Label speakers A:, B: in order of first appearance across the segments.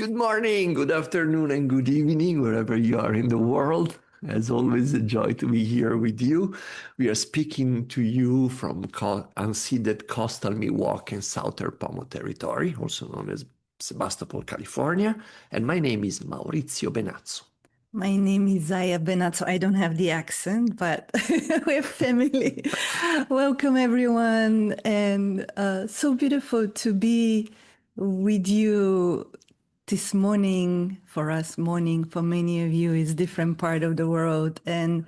A: Good morning, good afternoon, and good evening, wherever you are in the world. As always, a joy to be here with you. We are speaking to you from unceded coastal Milwaukee and southern Pomo territory, also known as Sebastopol, California. And my name is Maurizio Benazzo.
B: My name is Jaiya John. I don't have the accent, but we're family. Welcome, everyone. And so beautiful to be with you this morning. For us, morning for many of you is different part of the world. And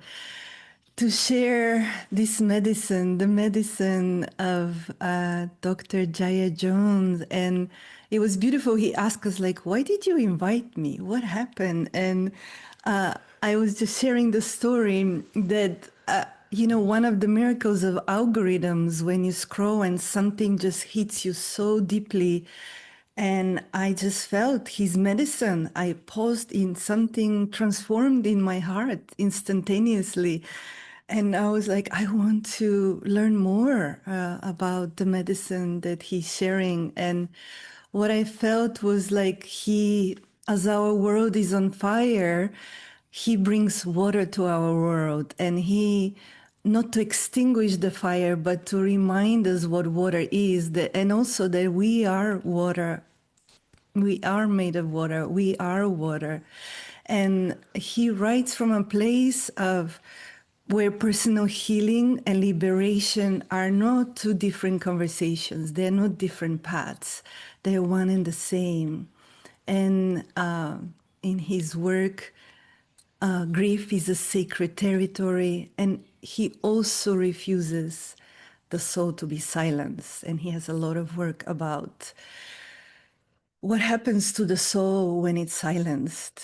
B: to share this medicine, the medicine of Dr. Jaiya John. And it was beautiful. He asked us, like, why did you invite me? What happened? And I was just sharing the story that, one of the miracles of algorithms, when you scroll and something just hits you so deeply, and I just felt his medicine. I paused in something transformed in my heart instantaneously. And I was like, I want to learn more about the medicine that he's sharing. And what I felt was like as our world is on fire, he brings water to our world. And he, not to extinguish the fire, but to remind us what water is, and also that we are water. We are made of water. We are water. And he writes from a place of where personal healing and liberation are not two different conversations. They're not different paths. They're one and the same. And in his work, grief is a sacred territory, and he also refuses the soul to be silenced. And he has a lot of work about what happens to the soul when it's silenced.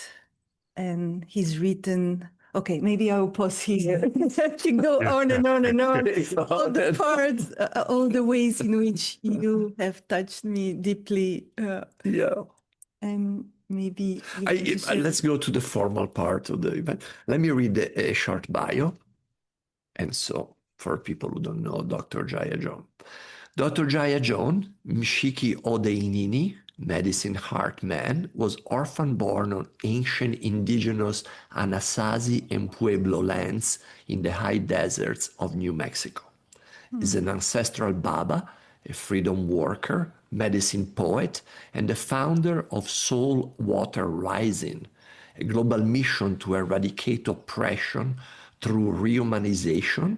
B: And he's written, okay, maybe I will pause here. To go on and on and on. All the parts, all the ways in which you have touched me deeply.
A: Yeah.
B: And maybe
A: let's go to the formal part of the event. Let me read a short bio. And so, for people who don't know, Dr. Jaiya John. Dr. Jaiya John, Mshkiki Odeh Inini, medicine heart man, was orphan-born on ancient indigenous Anasazi and Pueblo lands in the high deserts of New Mexico. Is an ancestral Baba, a freedom worker, medicine poet, and the founder of Soul Water Rising, a global mission to eradicate oppression through rehumanization,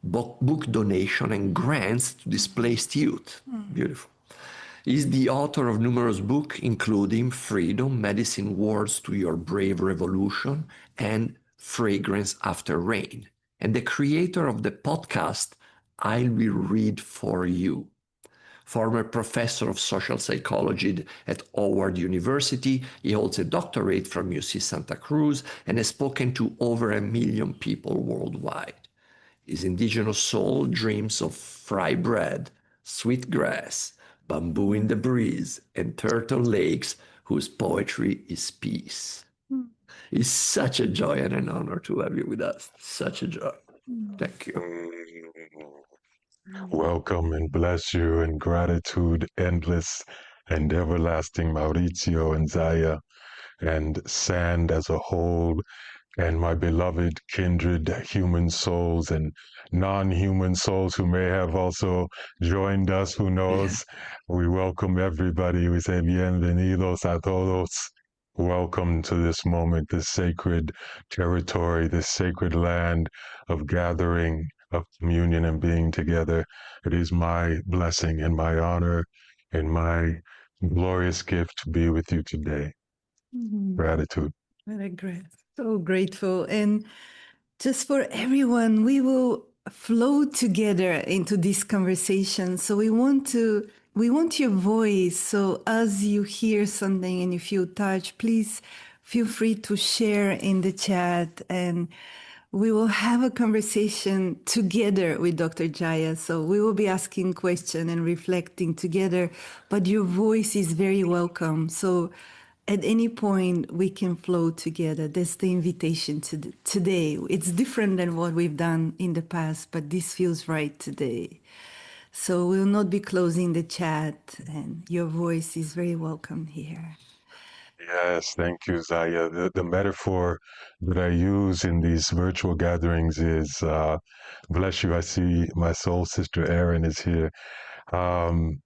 A: book donation, and grants to displaced youth. Beautiful. He's the author of numerous books, including Freedom, Medicine Words to Your Brave Revolution, and Fragrance After Rain, and the creator of the podcast, I Will Read For You. Former professor of social psychology at Howard University, he holds a doctorate from UC Santa Cruz and has spoken to over 1 million people worldwide. His indigenous soul dreams of fry bread, sweet grass, bamboo in the breeze, and turtle lakes whose poetry is peace. It's such a joy and an honor to have you with us. Such a joy. Thank you.
C: Welcome and bless you, and gratitude endless and everlasting, Maurizio and Jaiya, and Sand as a whole, and my beloved kindred human souls and non-human souls who may have also joined us, who knows. We welcome everybody. We say bienvenidos a todos. Welcome to this moment, this sacred territory, this sacred land of gathering, of communion and being together. It is my blessing and my honor and my glorious gift to be with you today. Gratitude.
B: Very great. So grateful. And just for everyone, we will flow together into this conversation. So we want your voice. So as you hear something and you feel touched, please feel free to share in the chat, and we will have a conversation together with Dr. Jaiya. So we will be asking questions and reflecting together, but your voice is very welcome. So at any point, we can flow together. That's the invitation today. It's different than what we've done in the past, but this feels right today. So we'll not be closing the chat, and your voice is very welcome here.
C: Yes, thank you, Zaya. The metaphor that I use in these virtual gatherings is, bless you, I see my soul sister Erin is here. Um,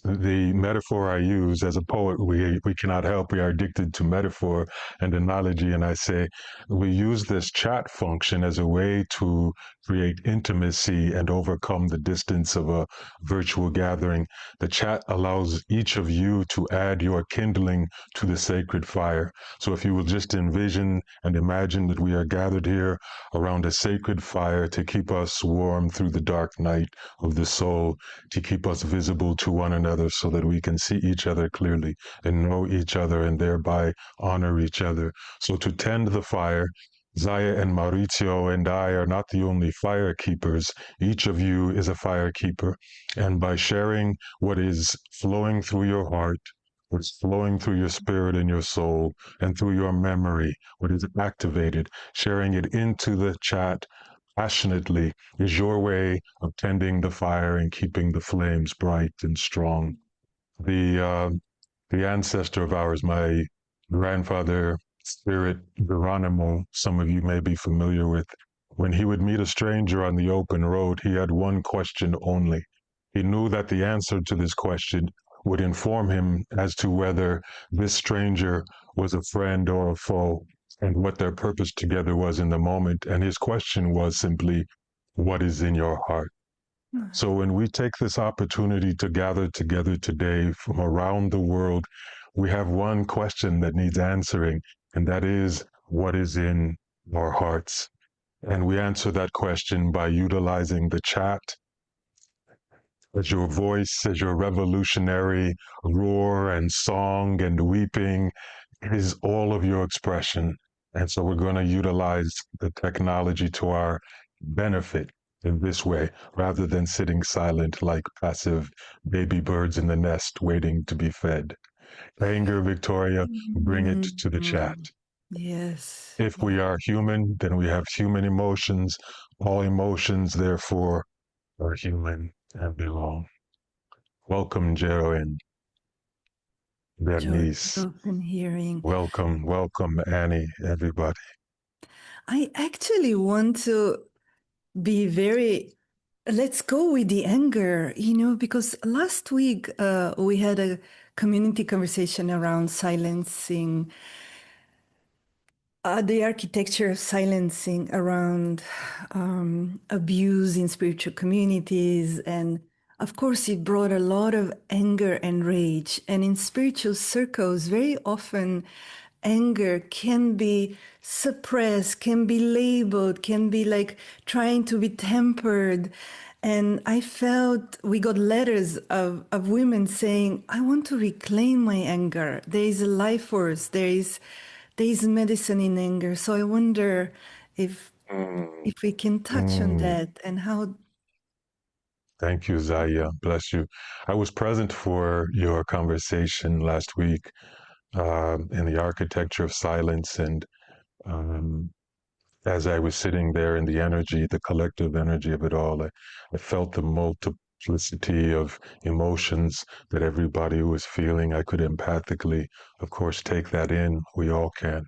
C: the metaphor I use as a poet, we cannot help. We are addicted to metaphor and analogy. And I say we use this chat function as a way to create intimacy and overcome the distance of a virtual gathering. The chat allows each of you to add your kindling to the sacred fire. So if you will just envision and imagine that we are gathered here around a sacred fire to keep us warm through the dark night of the soul, to keep us visible to one another so that we can see each other clearly and know each other and thereby honor each other. So to tend the fire, Zaya and Maurizio and I are not the only fire keepers. Each of you is a fire keeper. And by sharing what is flowing through your heart, what's flowing through your spirit and your soul, and through your memory, what is activated, sharing it into the chat passionately is your way of tending the fire and keeping the flames bright and strong. The ancestor of ours, my grandfather, Spirit Geronimo, some of you may be familiar with, when he would meet a stranger on the open road, he had one question only. He knew that the answer to this question would inform him as to whether this stranger was a friend or a foe and what their purpose together was in the moment. And his question was simply, what is in your heart? So when we take this opportunity to gather together today from around the world, we have one question that needs answering, and that is, what is in our hearts? And we answer that question by utilizing the chat as your voice, as your revolutionary roar and song and weeping is all of your expression. And so we're going to utilize the technology to our benefit in this way, rather than sitting silent like passive baby birds in the nest waiting to be fed. Anger, Victoria, bring it to the chat.
B: Yes.
C: If we are human, then we have human emotions. All emotions, therefore, are human and belong. Welcome, Jero and Bernice.
B: Open hearing.
C: Welcome, welcome, Annie, everybody.
B: I actually want to be very, let's go with the anger, because last week we had a community conversation around silencing, the architecture of silencing around abuse in spiritual communities. And of course, it brought a lot of anger and rage. And in spiritual circles, very often anger can be suppressed, can be labeled, can be like trying to be tempered. And I felt we got letters of women saying, I want to reclaim my anger. There is a life force. There is medicine in anger. So I wonder if we can touch on that and how.
C: Thank you, Zaya. Bless you. I was present for your conversation last week in the architecture of silence. And as I was sitting there in the energy, the collective energy of it all, I felt the multiplicity of emotions that everybody was feeling. I could empathically, of course, take that in. We all can.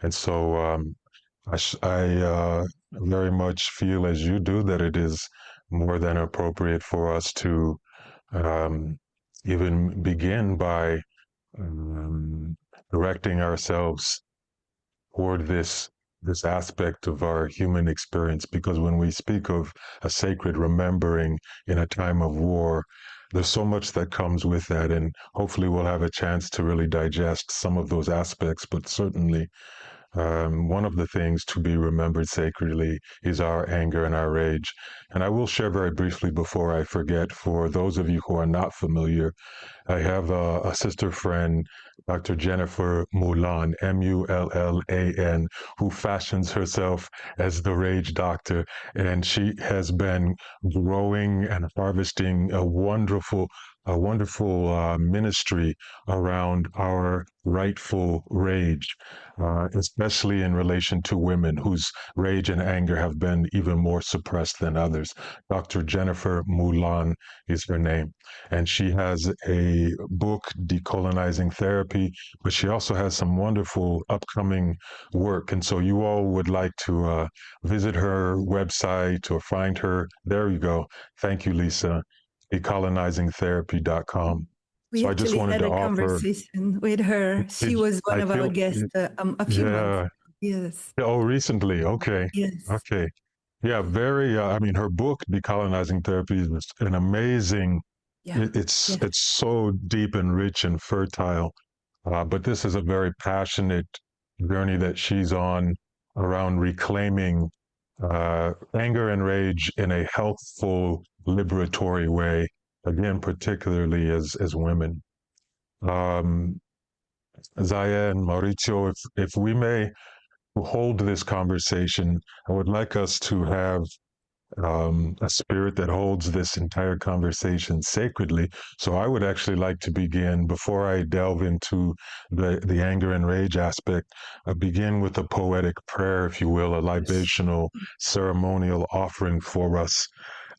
C: And so I very much feel as you do that it is more than appropriate for us to even begin by directing ourselves toward this aspect of our human experience, because when we speak of a sacred remembering in a time of war, there's so much that comes with that, and hopefully we'll have a chance to really digest some of those aspects. But certainly one of the things to be remembered sacredly is our anger and our rage. And I will share very briefly before I forget, for those of you who are not familiar, I have a sister friend, Dr. Jennifer Mullan, Mullan, who fashions herself as the rage doctor. And she has been growing and harvesting a wonderful a wonderful ministry around our rightful rage, especially in relation to women whose rage and anger have been even more suppressed than others. Dr. Jennifer Moulin is her name, and she has a book, Decolonizing Therapy, but she also has some wonderful upcoming work. And so you all would like to visit her website or find her. There you go. Thank you, Lisa. Decolonizingtherapy.com.
B: We
C: So I just
B: actually
C: wanted
B: had
C: to
B: a
C: offer.
B: conversation with her. She was one
C: I
B: of our
C: feel,
B: guests a few months.
C: yeah.
B: Yes.
C: Oh, recently. Okay.
B: Yes.
C: Okay. Yeah, very. I mean, her book, Decolonizing Therapy, is an amazing.
B: Yeah.
C: It's
B: Yes.
C: it's so deep and rich and fertile. But this is a very passionate journey that she's on around reclaiming anger and rage in a healthful, liberatory way. Again, particularly as women. Um, Zaya and Maurizio, if we may hold this conversation, I would like us to have a spirit that holds this entire conversation sacredly. So I would actually like to begin, before I delve into the anger and rage aspect, begin with a poetic prayer, if you will, a libational ceremonial offering for us.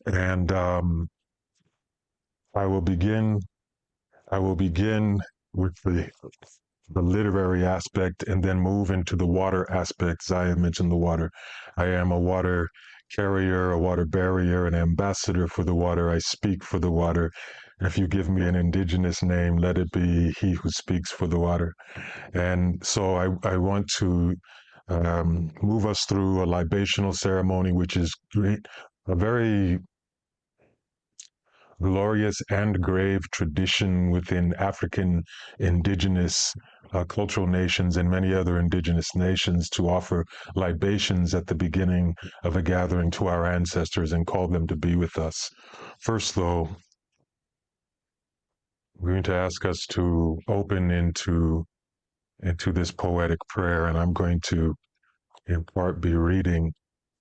C: And I will begin. I will begin with the literary aspect and then move into the water aspect. Zaya mentioned the water. I am a water carrier, a water barrier, an ambassador for the water. I speak for the water. If you give me an indigenous name, let it be he who speaks for the water. And so I want to move us through a libational ceremony, which is great, a very glorious and grave tradition within African indigenous cultural nations and many other indigenous nations to offer libations at the beginning of a gathering to our ancestors and call them to be with us. First, though, I'm going to ask us to open into this poetic prayer, and I'm going to, in part, be reading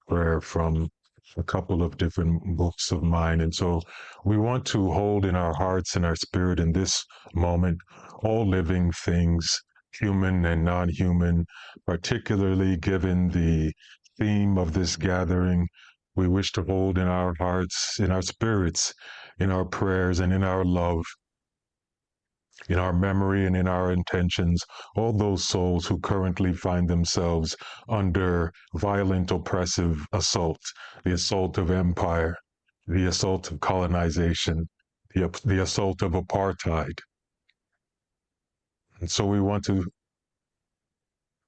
C: prayer from a couple of different books of mine. And so we want to hold in our hearts and our spirit in this moment all living things, human and non-human, particularly given the theme of this gathering. We wish to hold in our hearts, in our spirits, in our prayers, and in our love, in our memory and in our intentions, all those souls who currently find themselves under violent, oppressive assault, the assault of empire, the assault of colonization, the assault of apartheid. And so we want to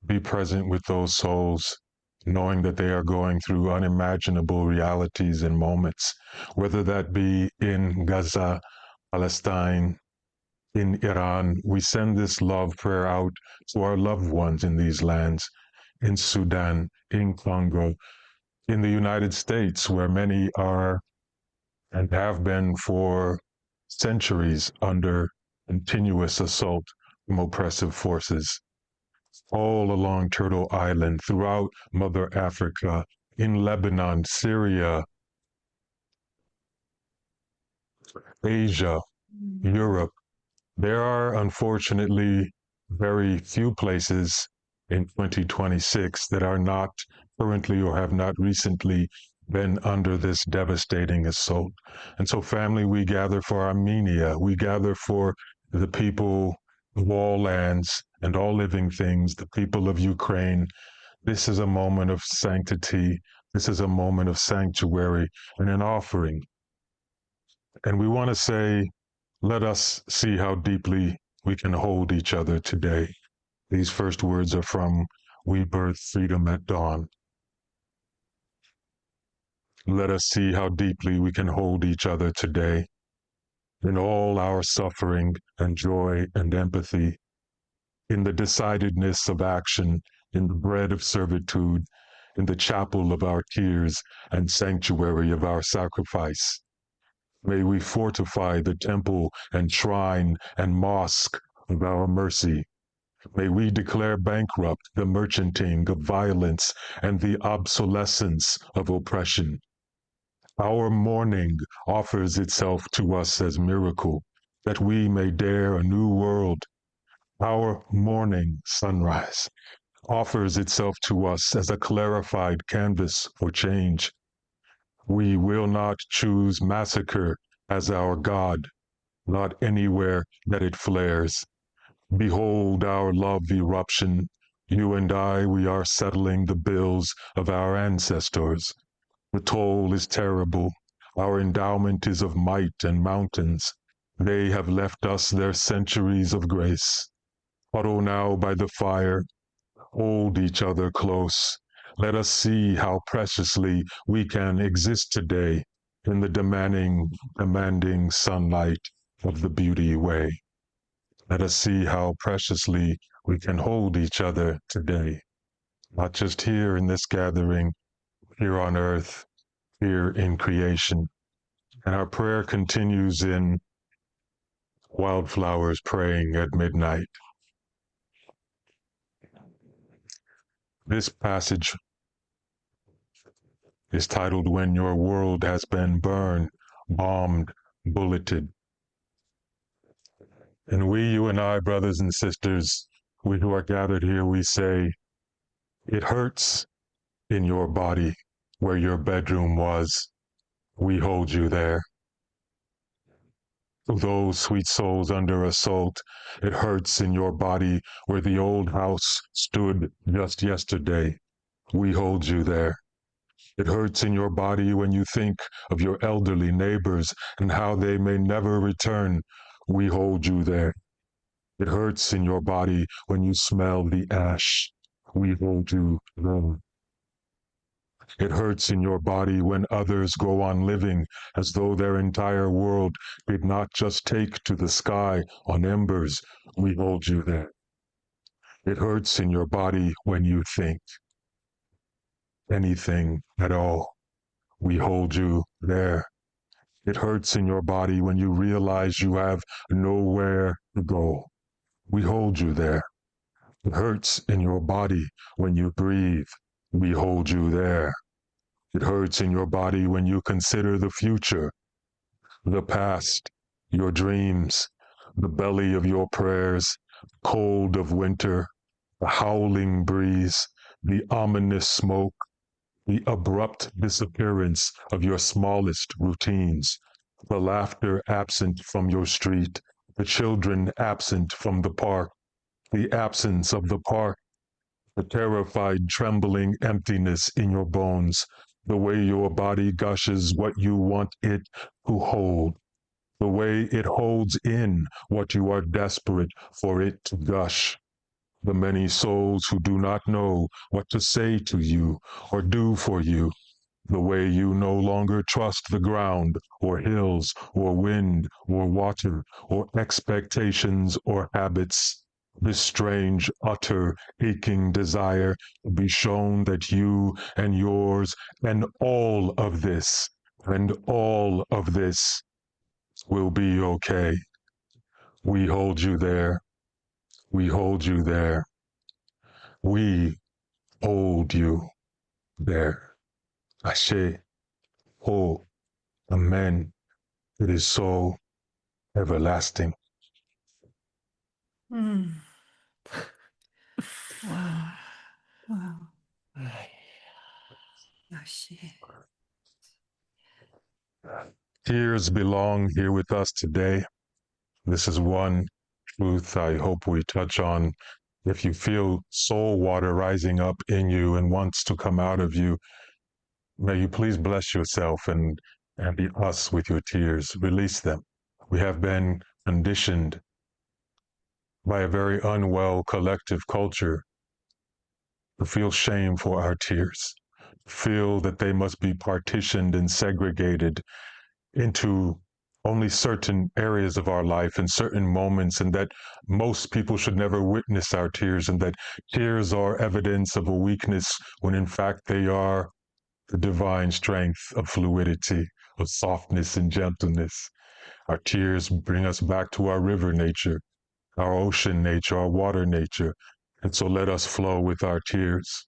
C: be present with those souls, knowing that they are going through unimaginable realities and moments, whether that be in Gaza, Palestine, in Iran. We send this love prayer out to our loved ones in these lands, in Sudan, in Congo, in the United States, where many are and have been for centuries under continuous assault from oppressive forces, all along Turtle Island, throughout Mother Africa, in Lebanon, Syria, Asia, Europe. There are unfortunately very few places in 2026 that are not currently or have not recently been under this devastating assault. And so, family, we gather for Armenia, we gather for the people of all lands and all living things, the people of Ukraine. This is a moment of sanctity. This is a moment of sanctuary and an offering. And we want to say, let us see how deeply we can hold each other today. These first words are from We Birth Freedom at Dawn. Let us see how deeply we can hold each other today in all our suffering and joy and empathy, in the decidedness of action, in the bread of servitude, in the chapel of our tears and sanctuary of our sacrifice. May we fortify the temple and shrine and mosque of our mercy. May we declare bankrupt the merchanting of violence and the obsolescence of oppression. Our mourning offers itself to us as miracle, that we may dare a new world. Our morning sunrise offers itself to us as a clarified canvas for change. We will not choose massacre as our God, not anywhere that it flares. Behold our love eruption. You and I, we are settling the bills of our ancestors. The toll is terrible. Our endowment is of might and mountains. They have left us their centuries of grace. Huddle now by the fire. Hold each other close. Let us see how preciously we can exist today in the demanding sunlight of the beauty way. Let us see how preciously we can hold each other today, not just here in this gathering, here on earth, here in creation. And our prayer continues in wildflowers praying at midnight. This passage is titled When Your World Has Been Burned, Bombed, Bulleted. And we, you and I, brothers and sisters, we who are gathered here, we say, it hurts in your body where your bedroom was. We hold you there. To those sweet souls under assault, it hurts in your body where the old house stood just yesterday. We hold you there. It hurts in your body when you think of your elderly neighbors and how they may never return. We hold you there. It hurts in your body when you smell the ash. We hold you there. It hurts in your body when others go on living as though their entire world did not just take to the sky on embers. We hold you there. It hurts in your body when you think anything at all. We hold you there. It hurts in your body when you realize you have nowhere to go. We hold you there. It hurts in your body when you breathe. We hold you there. It hurts in your body when you consider the future, the past, your dreams, the belly of your prayers, cold of winter, the howling breeze, the ominous smoke, the abrupt disappearance of your smallest routines, the laughter absent from your street, the children absent from the park, the absence of the park, the terrified, trembling emptiness in your bones, the way your body gushes what you want it to hold, the way it holds in what you are desperate for it to gush. The many souls who do not know what to say to you or do for you, the way you no longer trust the ground or hills or wind or water or expectations or habits. This strange, utter, aching desire to be shown that you and yours and all of this will be okay. We hold you there. We hold you there. We hold you there. Ashe, Ho, Amen. It is so everlasting.
B: Mm. Wow. Wow. Ashe.
C: Tears belong here with us today. This is one truth I hope we touch on. If you feel soul water rising up in you and wants to come out of you, may you please bless yourself and be us with your tears. Release them. We have been conditioned by a very unwell collective culture to feel shame for our tears, feel that they must be partitioned and segregated into only certain areas of our life and certain moments, and that most people should never witness our tears, and that tears are evidence of a weakness when in fact they are the divine strength of fluidity, of softness and gentleness. Our tears bring us back to our river nature, our ocean nature, our water nature. And so let us flow with our tears.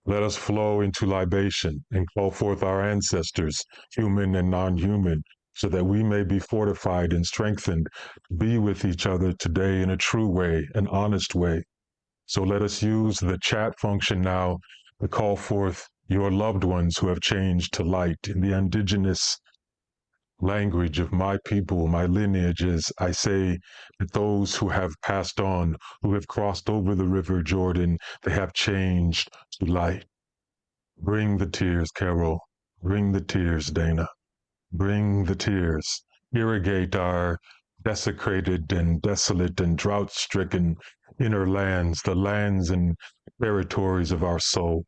C: Let us flow into libation and call forth our ancestors, human and non-human, so that we may be fortified and strengthened to be with each other today in a true way, an honest way. So let us use the chat function now to call forth your loved ones who have changed to light in the Indigenous language of my people, my lineages. I say that those who have passed on, who have crossed over the river Jordan, they have changed to light. Bring the tears, Carol. Bring the tears, Dana. Bring the tears. Irrigate our desecrated and desolate and drought-stricken inner lands, the lands and territories of our soul.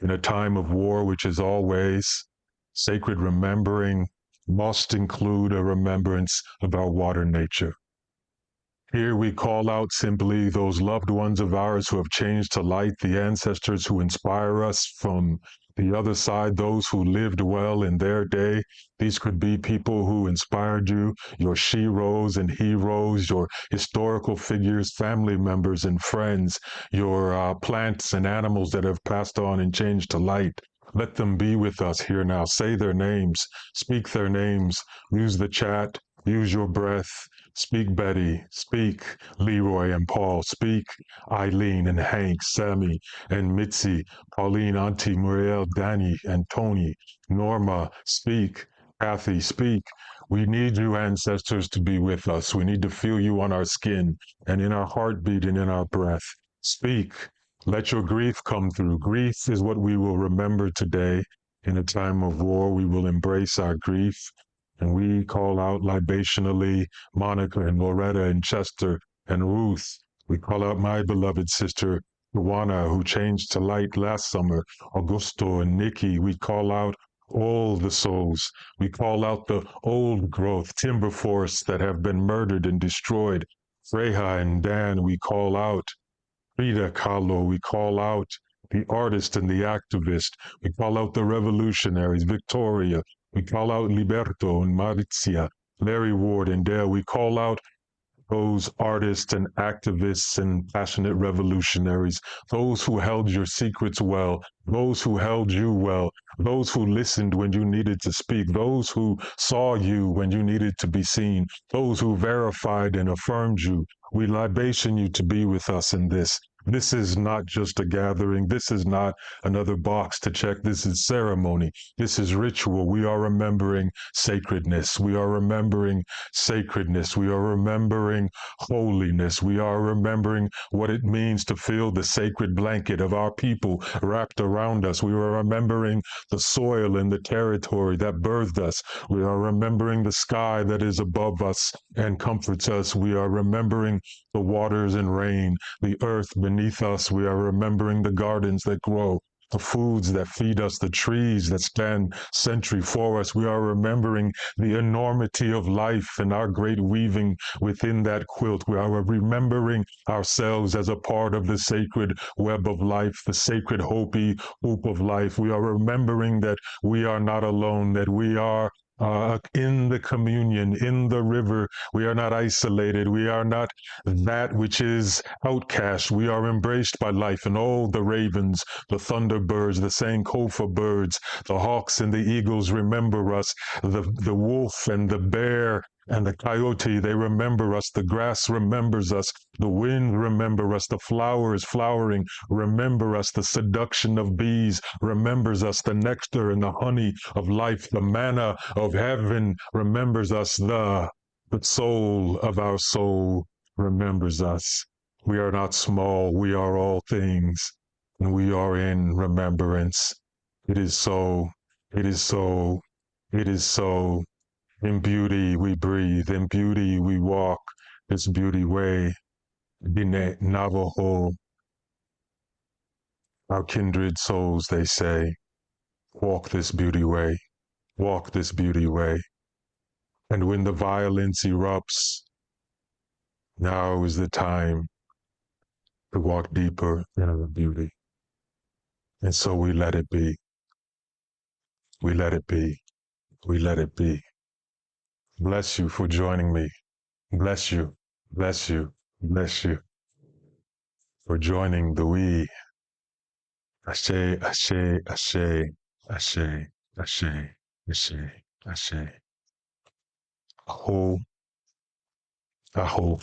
C: In a time of war, which is always sacred remembering, must include a remembrance of our water nature. Here we call out simply those loved ones of ours who have changed to light, the ancestors who inspire us from the other side, those who lived well in their day. These could be people who inspired you, your sheroes and heroes, your historical figures, family members and friends, your plants and animals that have passed on and changed to light. Let them be with us here now. Say their names, speak their names, use the chat, use your breath. Speak Betty, speak Leroy and Paul, speak Eileen and Hank, Sammy and Mitzi, Pauline, Auntie, Muriel, Danny and Tony, Norma, speak, Kathy, speak. We need you ancestors to be with us. We need to feel you on our skin and in our heartbeat and in our breath. Speak. Let your grief come through. Grief is what we will remember today. In a time of war, we will embrace our grief. And we call out libationally Monica and Loretta and Chester and Ruth. We call out my beloved sister, Juana, who changed to light last summer, Augusto and Nikki. We call out all the souls. We call out the old growth, timber forests that have been murdered and destroyed. Freja and Dan, we call out Frida Kahlo, we call out the artist and the activist. We call out the revolutionaries, Victoria. We call out Liberto and Marizia, Larry Ward and Dale. We call out those artists and activists and passionate revolutionaries, those who held your secrets well, those who held you well, those who listened when you needed to speak, those who saw you when you needed to be seen, those who verified and affirmed you. We libation you to be with us in this. This is not just a gathering. This is not another box to check. This is ceremony. This is ritual. We are remembering sacredness. We are remembering sacredness. We are remembering holiness. We are remembering what it means to feel the sacred blanket of our people wrapped around us. We are remembering the soil and the territory that birthed us. We are remembering the sky that is above us and comforts us. We are remembering the waters and rain, the earth beneath us. We are remembering the gardens that grow, the foods that feed us, the trees that stand sentry for us. We are remembering the enormity of life and our great weaving within that quilt. We are remembering ourselves as a part of the sacred web of life, the sacred hopi hoop of life. We are remembering that we are not alone, that we are in the communion, in the river. We are not isolated. We are not that which is outcast. We are embraced by life, and all the ravens, the thunderbirds, the Sankofa birds, the hawks and the eagles remember us. The wolf and the bear and the coyote, they remember us. The grass remembers us. The wind remember us. The flowers flowering remember us. The seduction of bees remembers us. The nectar and the honey of life, the manna of heaven remembers us. The soul of our soul remembers us. We are not small. We are all things, and we are in remembrance. It is so. It is so. It is so. In beauty we breathe, in beauty we walk, this beauty way. Diné Navajo, our kindred souls, they say, walk this beauty way, walk this beauty way. And when the violence erupts, now is the time to walk deeper into the beauty. And so we let it be. We let it be. We let it be. Bless you for joining me. Bless you. Bless you. Bless you for joining the we. Ashe, ashe, ashe, ashe, ashe, ashe, ashe. Aho, aho,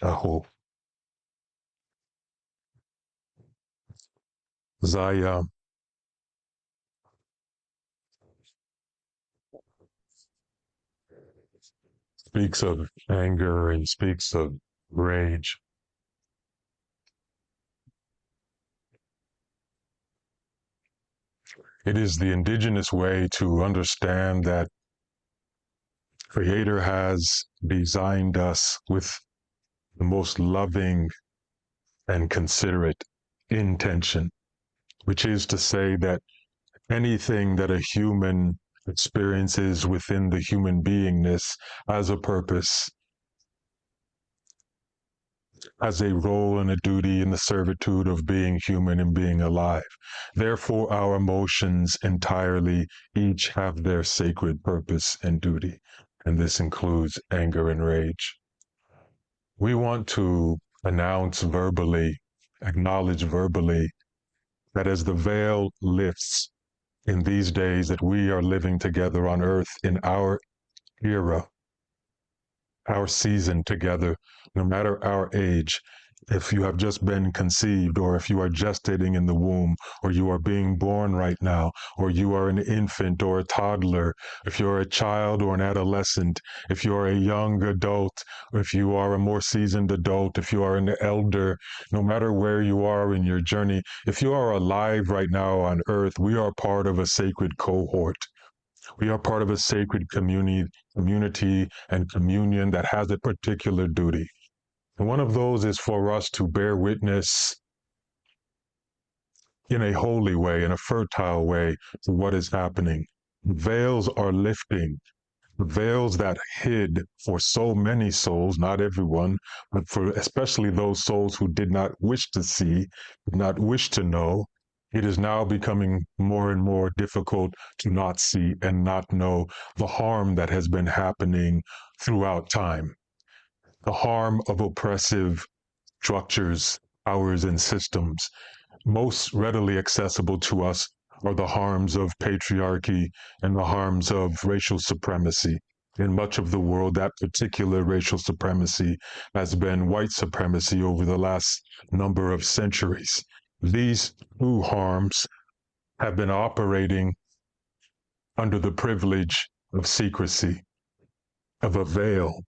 C: aho. Jaiya speaks of anger and speaks of rage. It is the indigenous way to understand that Creator has designed us with the most loving and considerate intention, which is to say that anything that a human experiences within the human beingness has a purpose, has a role and a duty in the servitude of being human and being alive. Therefore, our emotions entirely each have their sacred purpose and duty, and this includes anger and rage. We want to announce verbally, acknowledge verbally, that as the veil lifts in these days that we are living together on earth in our era, our season together, no matter our age, if you have just been conceived, or if you are gestating in the womb, or you are being born right now, or you are an infant or a toddler, if you're a child or an adolescent, if you're a young adult, or if you are a more seasoned adult, if you are an elder, no matter where you are in your journey, if you are alive right now on earth, we are part of a sacred cohort. We are part of a sacred community and communion that has a particular duty. And one of those is for us to bear witness in a holy way, in a fertile way, to what is happening. Veils are lifting. Veils that hid for so many souls, not everyone, but for especially those souls who did not wish to see, did not wish to know. It is now becoming more and more difficult to not see and not know the harm that has been happening throughout time. The harm of oppressive structures, powers, and systems. Most readily accessible to us are the harms of patriarchy and the harms of racial supremacy. In much of the world, that particular racial supremacy has been white supremacy over the last number of centuries. These two harms have been operating under the privilege of secrecy, of a veil,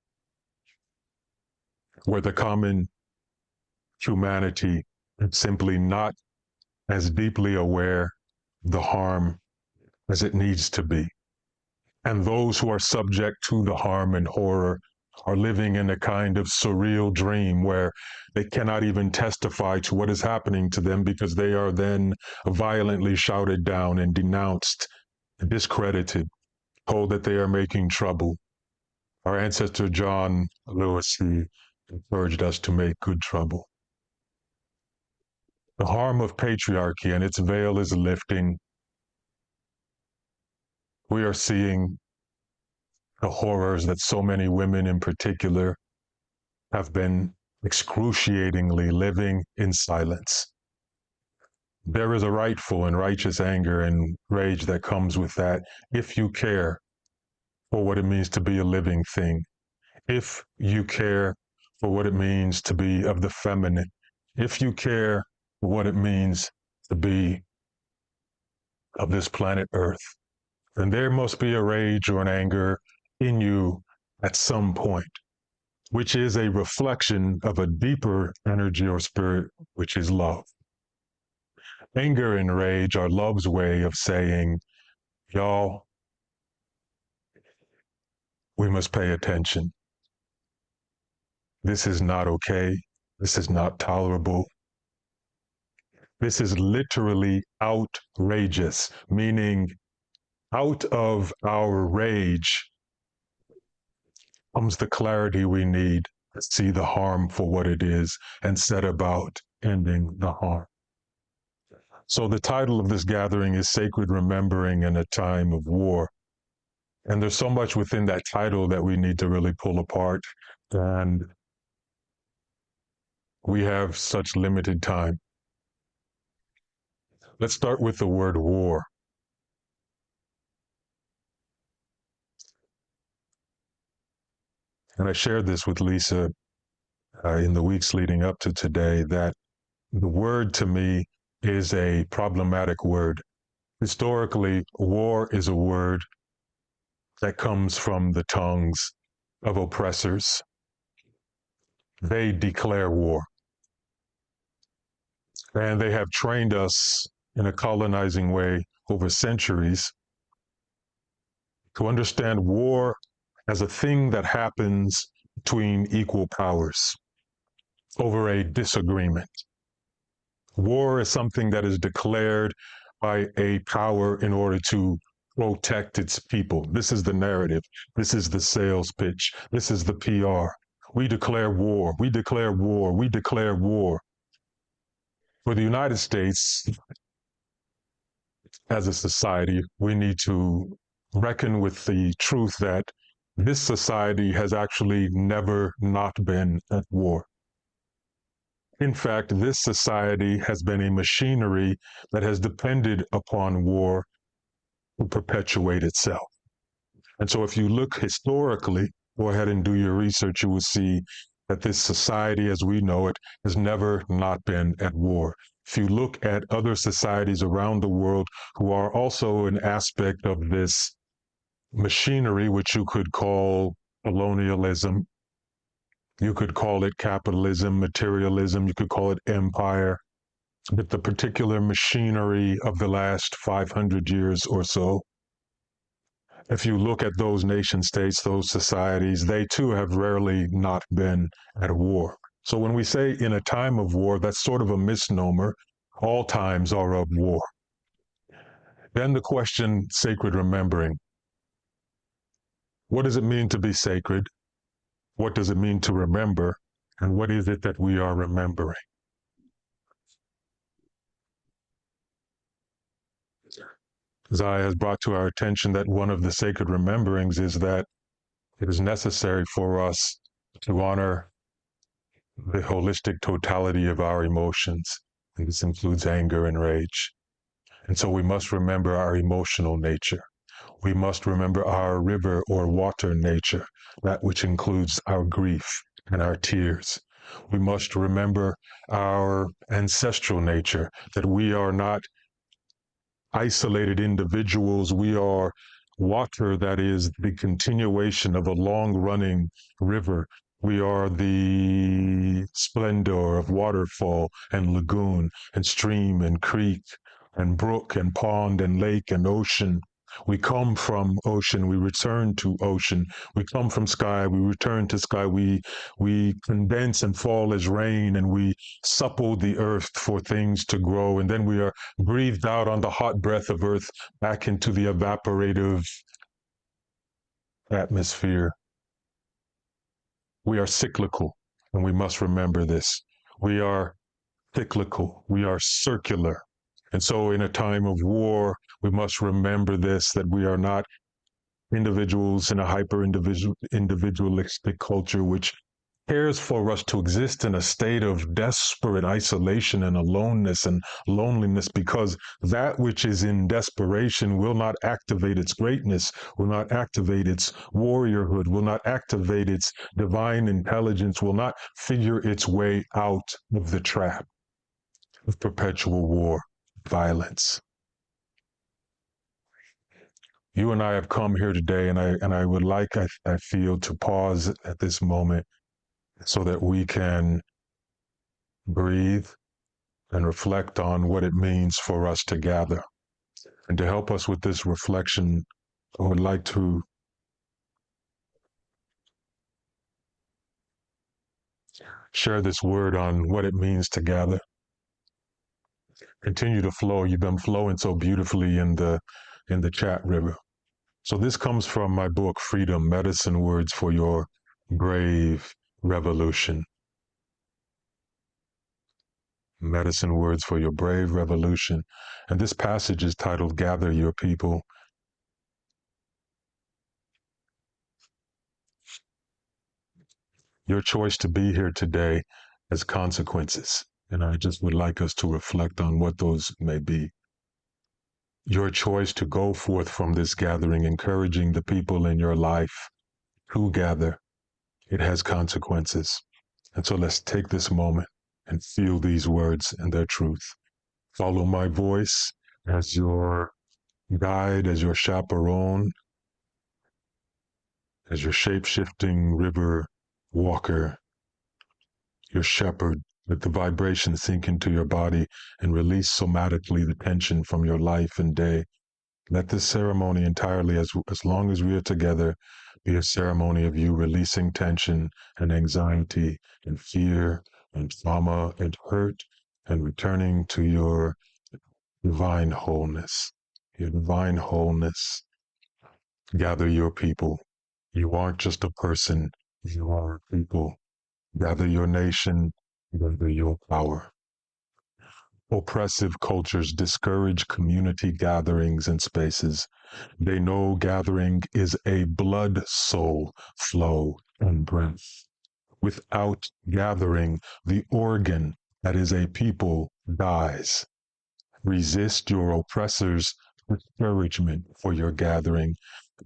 C: where the common humanity is simply not as deeply aware of the harm as it needs to be. And those who are subject to the harm and horror are living in a kind of surreal dream where they cannot even testify to what is happening to them because they are then violently shouted down and denounced, discredited, told that they are making trouble. Our ancestor John Lewis, he encouraged us to make good trouble. The harm of patriarchy and its veil is lifting. We are seeing the horrors that so many women in particular have been excruciatingly living in silence. There is a rightful and righteous anger and rage that comes with that if you care for what it means to be a living thing, if you care for what it means to be of the feminine, if you care for what it means to be of this planet Earth, then there must be a rage or an anger in you at some point, which is a reflection of a deeper energy or spirit, which is love. Anger and rage are love's way of saying, y'all, we must pay attention. This is not okay. This is not tolerable. This is literally outrageous, meaning out of our rage comes the clarity we need to see the harm for what it is and set about ending the harm. So the title of this gathering is Sacred Remembering in a Time of War. And there's so much within that title that we need to really pull apart. And we have such limited time. Let's start with the word war. And I shared this with Lisa in the weeks leading up to today, that the word to me is a problematic word. Historically, war is a word that comes from the tongues of oppressors. They declare war. And they have trained us in a colonizing way over centuries to understand war as a thing that happens between equal powers over a disagreement. War is something that is declared by a power in order to protect its people. This is the narrative. This is the sales pitch. This is the PR. We declare war. We declare war. We declare war. For the United States, as a society, we need to reckon with the truth that this society has actually never not been at war. In fact, this society has been a machinery that has depended upon war to perpetuate itself. And so if you look historically, go ahead and do your research, you will see that this society as we know it has never not been at war. If you look at other societies around the world who are also an aspect of this machinery, which you could call colonialism, you could call it capitalism, materialism, you could call it empire, but the particular machinery of the last 500 years or so, if you look at those nation states, those societies, they too have rarely not been at war. So when we say in a time of war, that's sort of a misnomer. All times are of war. Then the question, sacred remembering. What does it mean to be sacred? What does it mean to remember? And what is it that we are remembering? Jaiya has brought to our attention that one of the sacred rememberings is that it is necessary for us to honor the holistic totality of our emotions. And this includes anger and rage. And so we must remember our emotional nature. We must remember our river or water nature, that which includes our grief and our tears. We must remember our ancestral nature, that we are not isolated individuals. We are water that is the continuation of a long-running river. We are the splendor of waterfall and lagoon and stream and creek and brook and pond and lake and ocean. We come from ocean, we return to ocean. We come from sky, we return to sky. We condense and fall as rain, and we supple the earth for things to grow. And then we are breathed out on the hot breath of earth back into the evaporative atmosphere. We are cyclical, and we must remember this. We are cyclical, we are circular. And so in a time of war, we must remember this, that we are not individuals in a hyper-individualistic culture which cares for us to exist in a state of desperate isolation and aloneness and loneliness, because that which is in desperation will not activate its greatness, will not activate its warriorhood, will not activate its divine intelligence, will not figure its way out of the trap of perpetual war, violence. You and I have come here today, and I would like, I feel, to pause at this moment so that we can breathe and reflect on what it means for us to gather. And to help us with this reflection, I would like to share this word on what it means to gather. Continue to flow. You've been flowing so beautifully in the chat river. So this comes from my book, Freedom, Medicine Words for Your Brave Revolution. Medicine Words for Your Brave Revolution. And this passage is titled, Gather Your People. Your choice to be here today has consequences. And I just would like us to reflect on what those may be. Your choice to go forth from this gathering, encouraging the people in your life who gather, it has consequences. And so let's take this moment and feel these words and their truth. Follow my voice as your guide, as your chaperone, as your shape-shifting river walker, your shepherd. Let the vibration sink into your body and release somatically the tension from your life and day. Let this ceremony entirely, as long as we are together, be a ceremony of you releasing tension and anxiety and fear and trauma and hurt and returning to your divine wholeness. Your divine wholeness. Gather your people. You aren't just a person, you are a people. Gather your nation, gather your power. Oppressive cultures discourage community gatherings and spaces. They know gathering is a blood soul flow and breath. Without gathering, the organ that is a people dies. Resist your oppressors' discouragement for your gathering.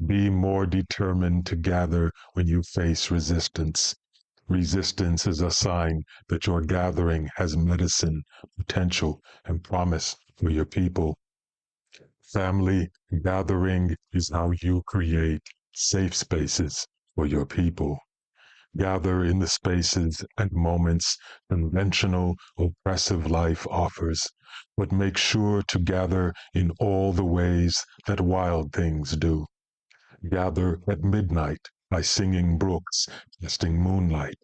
C: Be more determined to gather when you face resistance. Resistance is a sign that your gathering has medicine, potential, and promise for your people. Family gathering is how you create safe spaces for your people. Gather in the spaces and moments conventional, oppressive life offers, but make sure to gather in all the ways that wild things do. Gather at midnight by singing brooks, casting moonlight.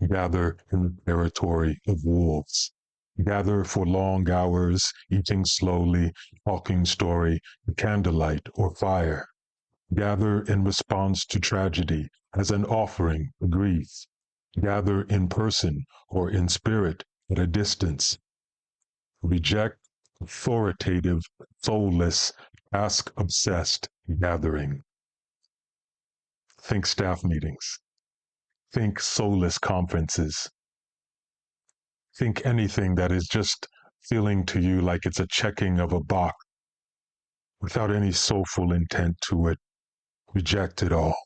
C: Gather in the territory of wolves. Gather for long hours, eating slowly, talking story, candlelight or fire. Gather in response to tragedy as an offering for grief. Gather in person or in spirit at a distance. Reject authoritative, soulless, task-obsessed gathering. Think staff meetings. Think soulless conferences. Think anything that is just feeling to you like it's a checking of a box without any soulful intent to it. Reject it all.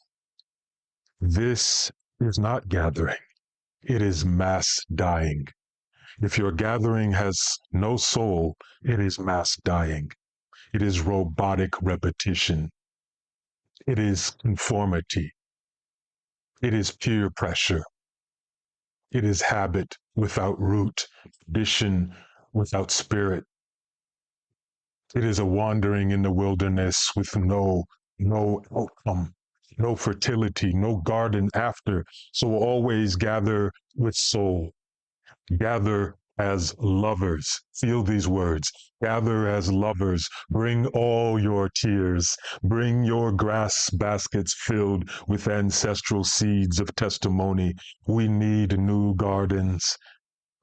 C: This is not gathering. It is mass dying. If your gathering has no soul, it is mass dying. It is robotic repetition. It is conformity. It is peer pressure. It is habit without root, tradition without spirit. It is a wandering in the wilderness with no outcome, no fertility, no garden after. So always gather with soul. Gather as lovers. Feel these words. Gather as lovers. Bring all your tears. Bring your grass baskets filled with ancestral seeds of testimony. We need new gardens.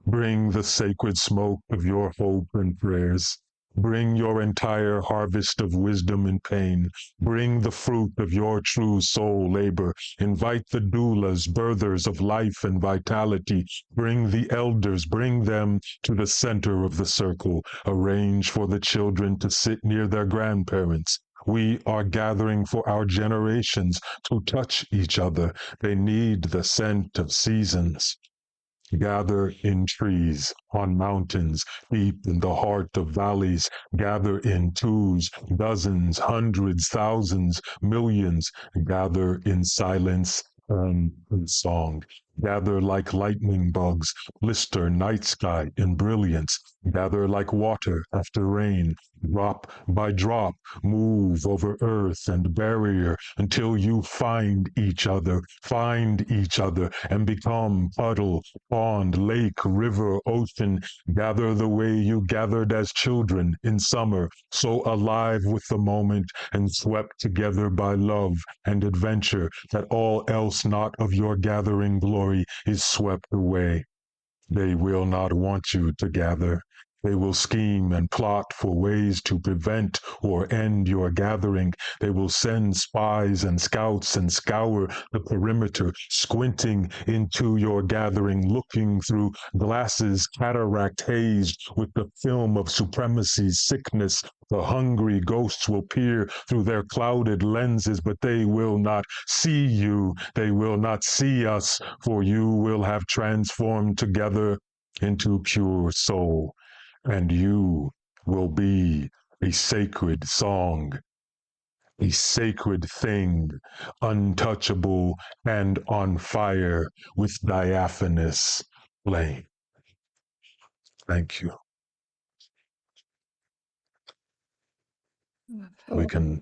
C: Bring the sacred smoke of your hope and prayers. Bring your entire harvest of wisdom and pain. Bring the fruit of your true soul labor. Invite the doulas, birthers of life and vitality. Bring the elders, bring them to the center of the circle. Arrange for the children to sit near their grandparents. We are gathering for our generations to touch each other. They need the scent of seasons. Gather in trees, on mountains, deep in the heart of valleys. Gather in twos, dozens, hundreds, thousands, millions. Gather in silence and in song. Gather like lightning bugs, blister night sky in brilliance. Gather like water after rain, drop by drop, move over earth and barrier until you find each other, and become puddle, pond, lake, river, ocean. Gather the way you gathered as children in summer, so alive with the moment and swept together by love and adventure that all else not of your gathering glory is swept away. They will not want you to gather. They will scheme and plot for ways to prevent or end your gathering. They will send spies and scouts and scour the perimeter, squinting into your gathering, looking through glasses, cataract hazed with the film of supremacy, sickness. The hungry ghosts will peer through their clouded lenses, but they will not see you. They will not see us, for you will have transformed together into pure soul, and you will be a sacred song, a sacred thing, untouchable and on fire with diaphanous flame. Thank you. We can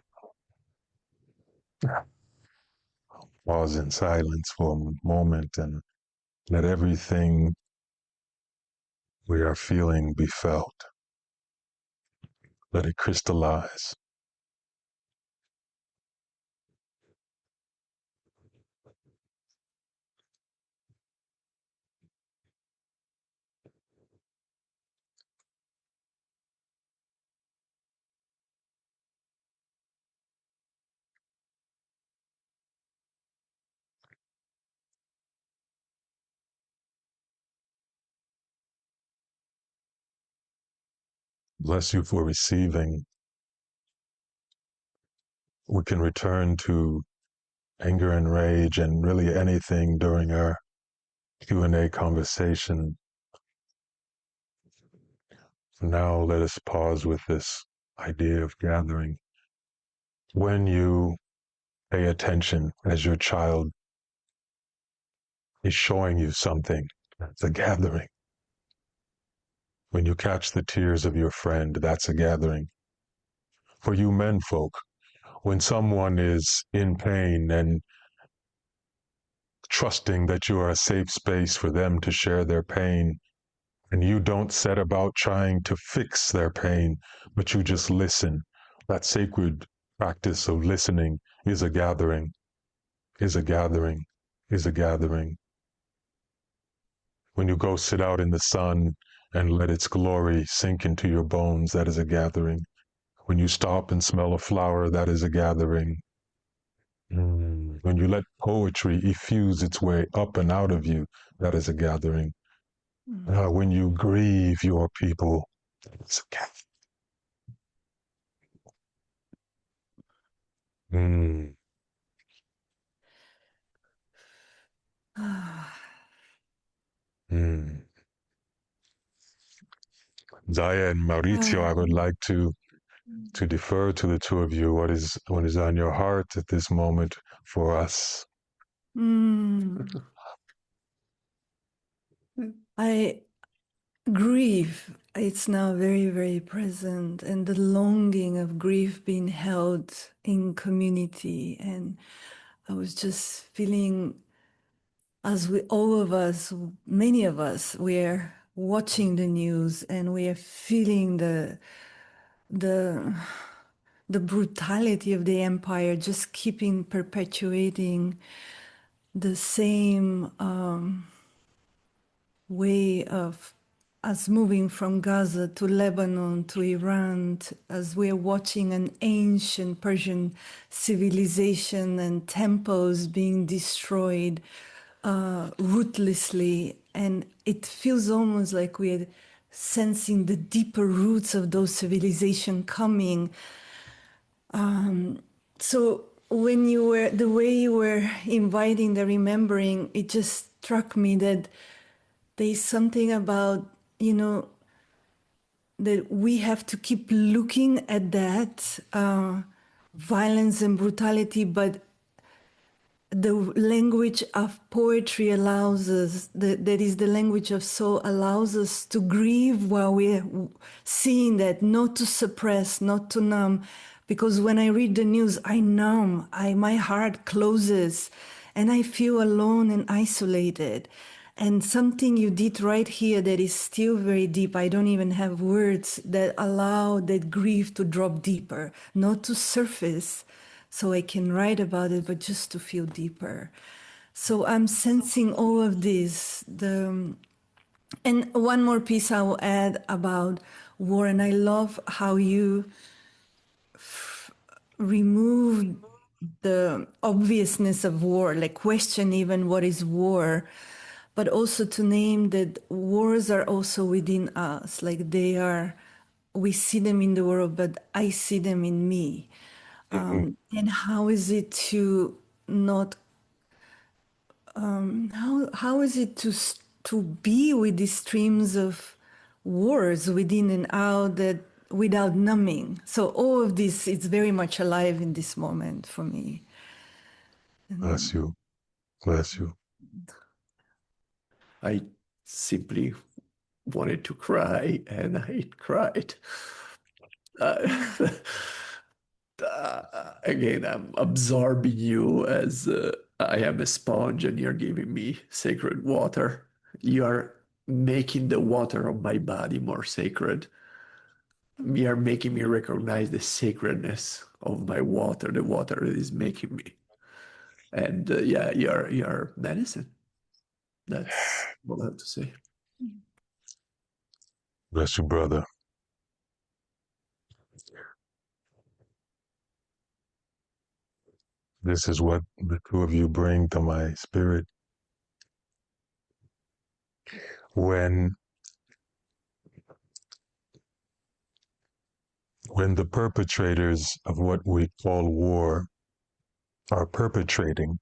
C: pause in silence for a moment and let everything we are feeling be felt. Let it crystallize. Bless you for receiving. We can return to anger and rage and really anything during our Q&A conversation. Now let us pause with this idea of gathering. When you pay attention as your child is showing you something, that's a gathering. When you catch the tears of your friend, that's a gathering. For you men folk, when someone is in pain and trusting that you are a safe space for them to share their pain, and you don't set about trying to fix their pain, but you just listen, that sacred practice of listening is a gathering, is a gathering, is a gathering. When you go sit out in the sun and let its glory sink into your bones, that is a gathering. When you stop and smell a flower, that is a gathering. When you let poetry effuse its way up and out of you, that is a gathering. When you grieve your people, it's a gathering. Jaiya and Maurizio, I would like to defer to the two of you. What is on your heart at this moment for us?
B: I grieve. It's now very, very present, and the longing of grief being held in community. And I was just feeling, as we, all of us, many of us, we're watching the news and we are feeling the brutality of the empire just keeping perpetuating the same way of us moving from Gaza to Lebanon to Iran, as we're watching an ancient Persian civilization and temples being destroyed ruthlessly. And it feels almost like we're sensing the deeper roots of those civilizations coming. So when you were, the way you were inviting the remembering, it just struck me that there's something about, you know, that we have to keep looking at that violence and brutality, but the language of poetry allows us, that is the language of soul, allows us to grieve while we're seeing that, not to suppress, not to numb. Because when I read the news, I numb, my heart closes, and I feel alone and isolated. And something you did right here that is still very deep, I don't even have words, that allow that grief to drop deeper, not to surface, so I can write about it, but just to feel deeper. So I'm sensing all of this, the And one more piece I will add about war, and I love how you remove the obviousness of war, like question even what is war, but also to name that wars are also within us, like they are, we see them in the world, but I see them in me. And how is it to not, how is it to be with these streams of wars within and out that without numbing? So all of this is very much alive in this moment for me.
C: Bless you. Bless you.
A: I simply wanted to cry, and I cried. Again, I'm absorbing you as I am a sponge, and you're giving me sacred water. You are making the water of my body more sacred. You are making me recognize the sacredness of my water, the water that is making me. And yeah, you're medicine. That's what I have to say.
C: Bless you, brother. This is what the two of you bring to my spirit. When the perpetrators of what we call war are perpetrating,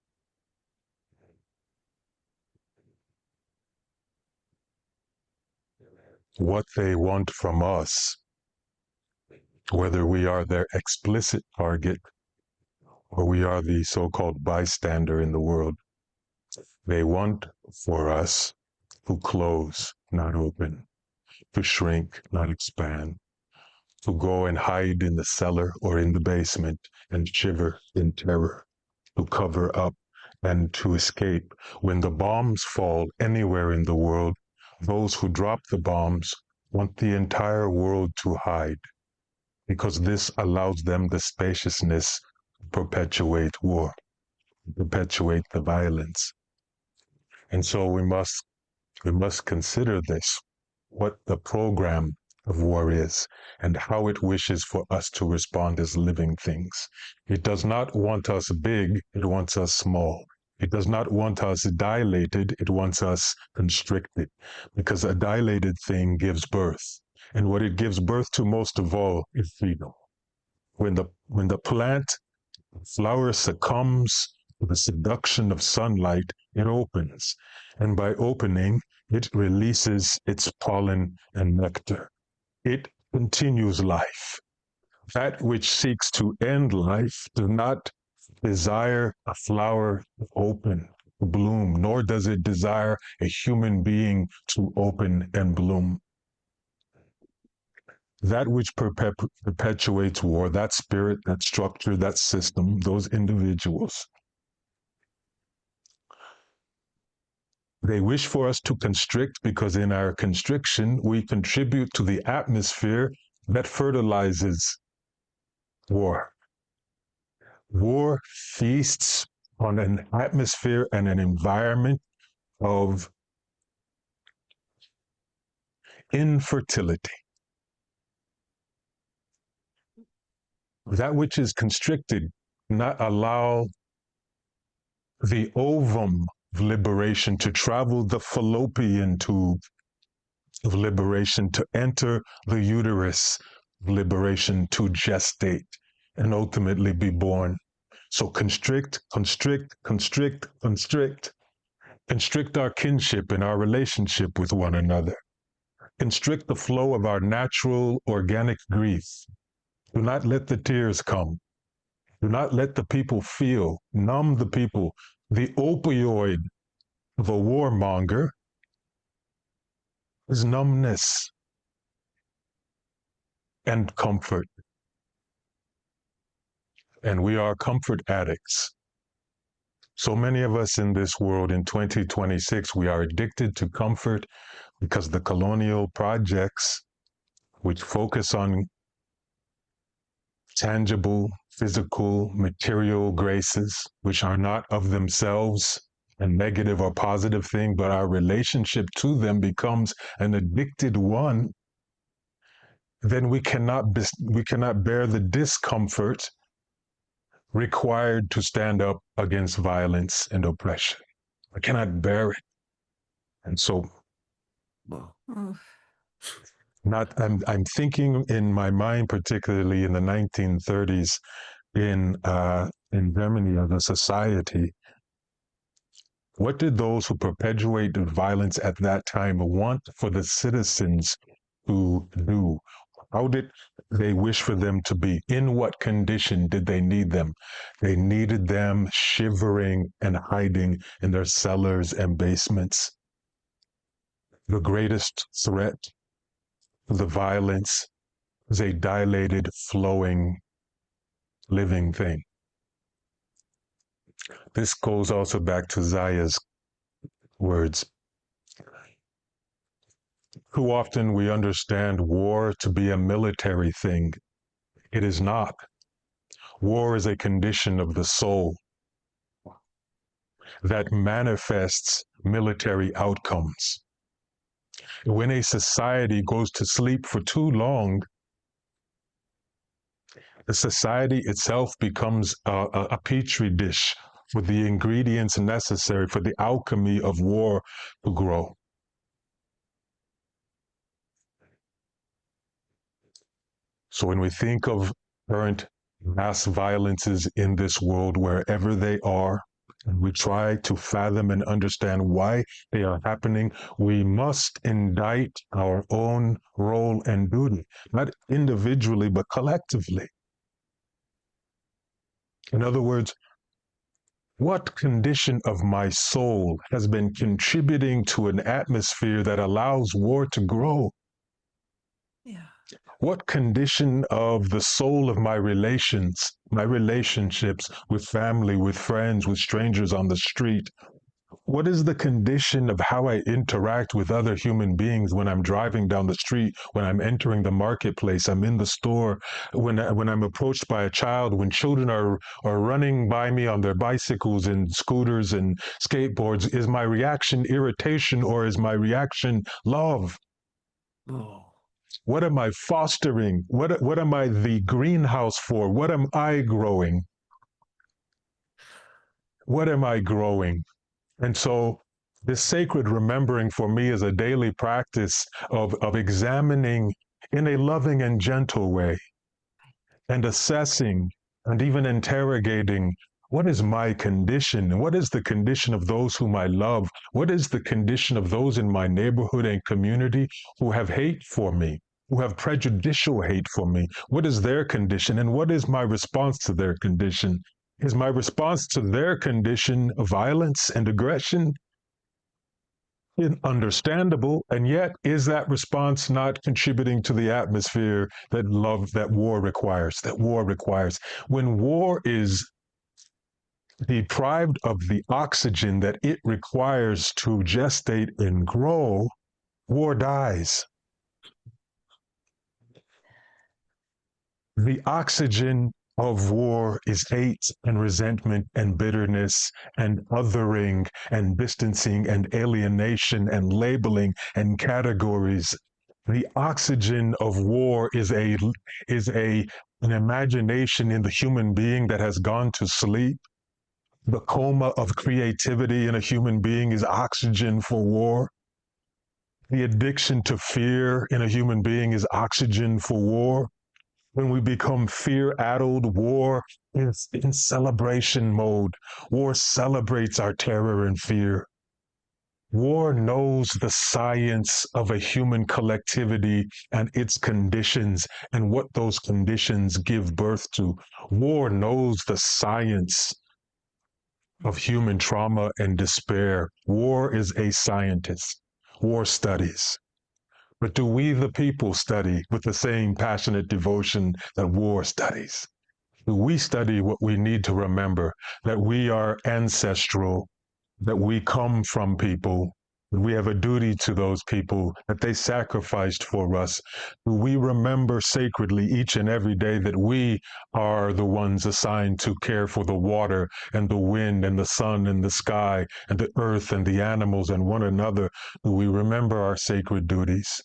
C: what they want from us, whether we are their explicit target or we are the so-called bystander in the world, they want for us to close, not open, to shrink, not expand, to go and hide in the cellar or in the basement and shiver in terror, to cover up and to escape. When the bombs fall anywhere in the world, those who drop the bombs want the entire world to hide, because this allows them the spaciousness to perpetuate war, perpetuate the violence. And so we must consider this, what the program of war is and how it wishes for us to respond as living things. It does not want us big, it wants us small. It does not want us dilated, it wants us constricted, because a dilated thing gives birth. And what it gives birth to most of all is freedom. When the plant flower succumbs to the seduction of sunlight, it opens. And by opening, it releases its pollen and nectar. It continues life. That which seeks to end life does not desire a flower to open, to bloom, nor does it desire a human being to open and bloom. That which perpetuates war, that spirit, that structure, that system, those individuals, they wish for us to constrict, because in our constriction, we contribute to the atmosphere that fertilizes war. War feasts on an atmosphere and an environment of infertility. That which is constricted not allow the ovum of liberation to travel the fallopian tube of liberation, to enter the uterus of liberation, to gestate and ultimately be born. So constrict, constrict, constrict, constrict. Constrict our kinship and our relationship with one another. Constrict the flow of our natural organic grief. Do not let the tears come. Do not let the people feel. Numb the people. The opioid of a warmonger is numbness and comfort. And we are comfort addicts. So many of us in this world in 2026, we are addicted to comfort because the colonial projects, which focus on tangible, physical, material graces, which are not of themselves a negative or positive thing, but our relationship to them becomes an addicted one, then we cannot bear the discomfort required to stand up against violence and oppression. I cannot bear it. And so
A: Wow.
C: I'm thinking in my mind, particularly in the 1930s in Germany as a society. What did those who perpetuated violence at that time want for the citizens to do? How did they wish for them to be? In what condition did they need them? They needed them shivering and hiding in their cellars and basements. The greatest threat to the violence is a dilated, flowing, living thing. This goes also back to Jaiya's words. Too often we understand war to be a military thing. It is not. War is a condition of the soul that manifests military outcomes. When a society goes to sleep for too long, the society itself becomes a petri dish with the ingredients necessary for the alchemy of war to grow. So when we think of current mass violences in this world, wherever they are, and we try to fathom and understand why they are happening, we must indict our own role and duty, not individually, but collectively. In other words, what condition of my soul has been contributing to an atmosphere that allows war to grow?
B: Yeah.
C: What condition of the soul of my relationships with family, with friends, with strangers on the street? What is the condition of how I interact with other human beings when I'm driving down the street, when I'm entering the marketplace, I'm in the store, when I'm approached by a child, when children are running by me on their bicycles and scooters and skateboards? Is my reaction irritation or is my reaction love?
A: Oh.
C: What am I fostering? What am I the greenhouse for? What am I growing? What am I growing? And so this sacred remembering for me is a daily practice of examining in a loving and gentle way and assessing and even interrogating, what is my condition? What is the condition of those whom I love? What is the condition of those in my neighborhood and community who have hate for me, who have prejudicial hate for me? What is their condition? And what is my response to their condition? Is my response to their condition violence and aggression? Understandable, and yet is that response not contributing to the atmosphere that war requires? When war is deprived of the oxygen that it requires to gestate and grow, war dies. The oxygen of war is hate and resentment and bitterness and othering and distancing and alienation and labeling and categories. The oxygen of war is an imagination in the human being that has gone to sleep. The coma of creativity in a human being is oxygen for war. The addiction to fear in a human being is oxygen for war. When we become fear-addled, war is in celebration mode. War celebrates our terror and fear. War knows the science of a human collectivity and its conditions and what those conditions give birth to. War knows the science of human trauma and despair. War is a scientist. War studies. But do we, the people, study with the same passionate devotion that war studies? Do we study what we need to remember, that we are ancestral, that we come from people, We have a duty to those people that they sacrificed for us. We remember sacredly each and every day that we are the ones assigned to care for the water and the wind and the sun and the sky and the earth and the animals and one another. Do we remember our sacred duties?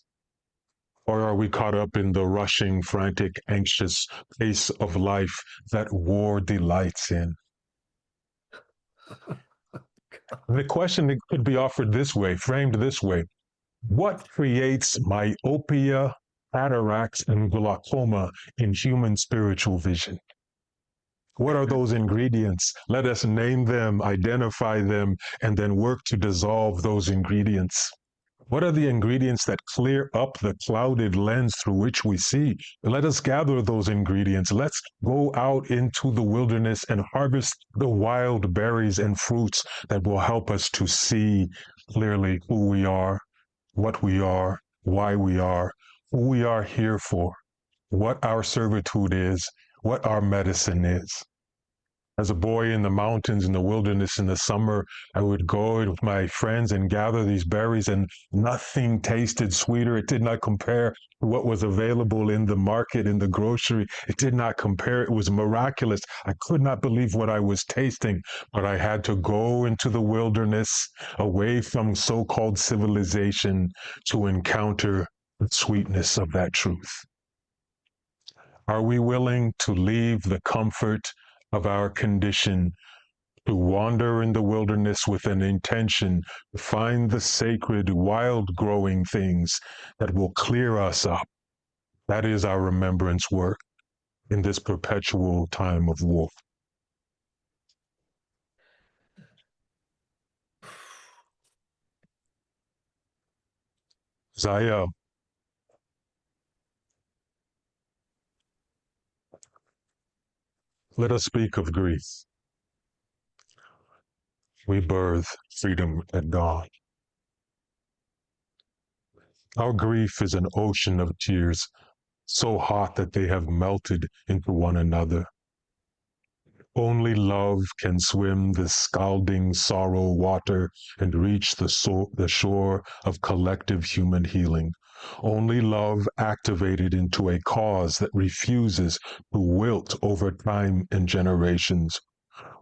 C: Or are we caught up in the rushing, frantic, anxious pace of life that war delights in? The question could be offered this way, framed this way. What creates myopia, cataracts, and glaucoma in human spiritual vision? What are those ingredients? Let us name them, identify them, and then work to dissolve those ingredients. What are the ingredients that clear up the clouded lens through which we see? Let us gather those ingredients. Let's go out into the wilderness and harvest the wild berries and fruits that will help us to see clearly who we are, what we are, why we are, who we are here for, what our servitude is, what our medicine is. As a boy in the mountains, in the wilderness, in the summer, I would go with my friends and gather these berries, and nothing tasted sweeter. It did not compare to what was available in the market, in the grocery. It did not compare. It was miraculous. I could not believe what I was tasting, but I had to go into the wilderness, away from so-called civilization, to encounter the sweetness of that truth. Are we willing to leave the comfort of our condition to wander in the wilderness with an intention to find the sacred, wild growing things that will clear us up? That is our remembrance work in this perpetual time of war. Jaiya, let us speak of grief. We birth freedom at dawn. Our grief is an ocean of tears, so hot that they have melted into one another. Only love can swim the scalding sorrow water and reach the shore of collective human healing. Only love activated into a cause that refuses to wilt over time and generations.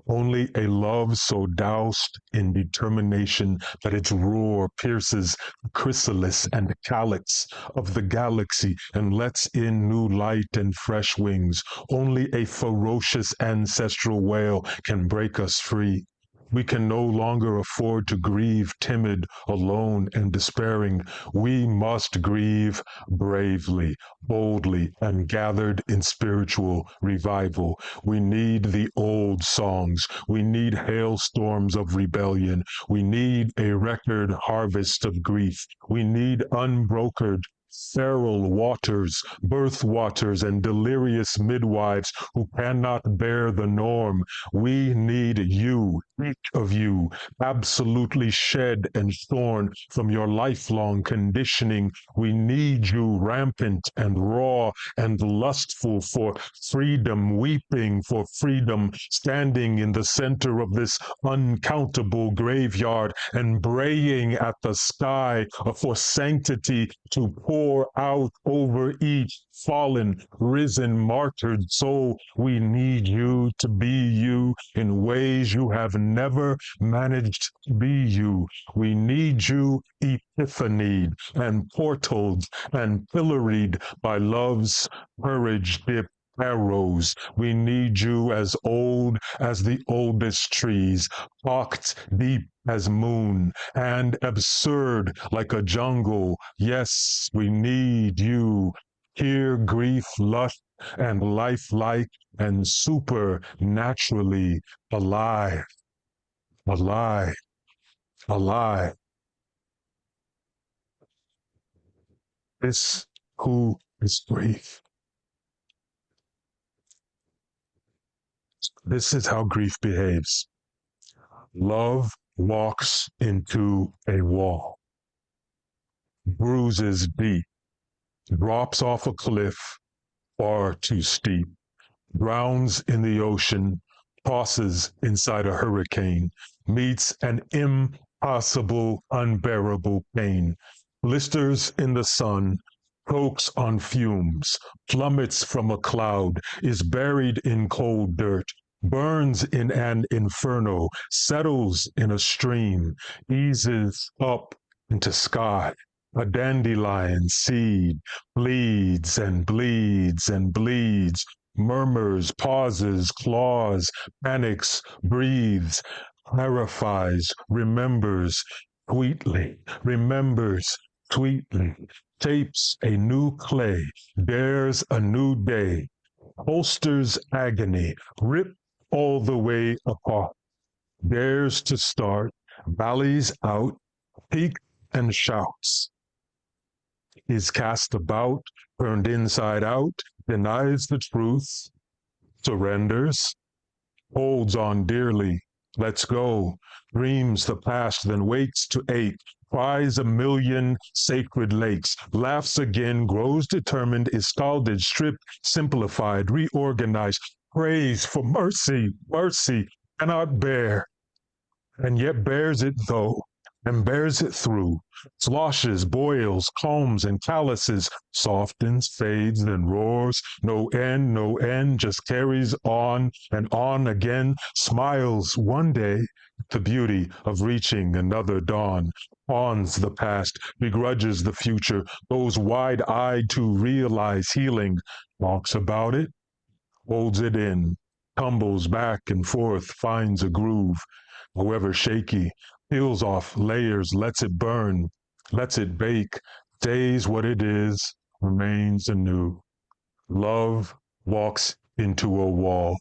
C: Only a love so doused in determination that its roar pierces the chrysalis and calyx of the galaxy and lets in new light and fresh wings. Only a ferocious ancestral wail can break us free. We can no longer afford to grieve timid, alone, and despairing. We must grieve bravely, boldly, and gathered in spiritual revival. We need the old songs. We need hailstorms of rebellion. We need a record harvest of grief. We need unbrokered feral waters, birth waters, and delirious midwives who cannot bear the norm. We need you, each of you, absolutely shed and shorn from your lifelong conditioning. We need you rampant and raw and lustful for freedom, weeping for freedom, standing in the center of this uncountable graveyard and braying at the sky for sanctity to pour out over each fallen, risen, martyred soul. We need you to be you in ways you have never managed to be you. We need you epiphanied and portaled and pilloried by love's courage-dipped arrows. We need you as old as the oldest trees, hawked deep as moon, and absurd like a jungle. Yes, we need you. Here, grief, lust, and lifelike and supernaturally alive, alive, alive. This who is grief. This is how grief behaves. Love walks into a wall, bruises deep, drops off a cliff far too steep, drowns in the ocean, tosses inside a hurricane, meets an impossible, unbearable pain. Blisters in the sun, chokes on fumes, plummets from a cloud, is buried in cold dirt, burns in an inferno, settles in a stream, eases up into sky. A dandelion seed bleeds and bleeds and bleeds, murmurs, pauses, claws, panics, breathes, clarifies, remembers, sweetly, remembers, sweetly, shapes a new clay, dares a new day, holsters agony, rip all the way apart, dares to start, valleys out, peaks and shouts, is cast about, turned inside out, denies the truth, surrenders, holds on dearly, lets go, dreams the past, then wakes to ache, cries a million sacred lakes, laughs again, grows determined, is scalded, stripped, simplified, reorganized, prays for mercy, mercy, cannot bear, and yet bears it though, and bears it through, sloshes, boils, combs, and calluses, softens, fades, then roars, no end, just carries on and on again, smiles one day, the beauty of reaching another dawn, pawns the past, begrudges the future, goes wide-eyed to realize healing, talks about it, holds it in, tumbles back and forth, finds a groove, however shaky, peels off layers, lets it burn, lets it bake, stays what it is, remains anew. Love walks into a wall.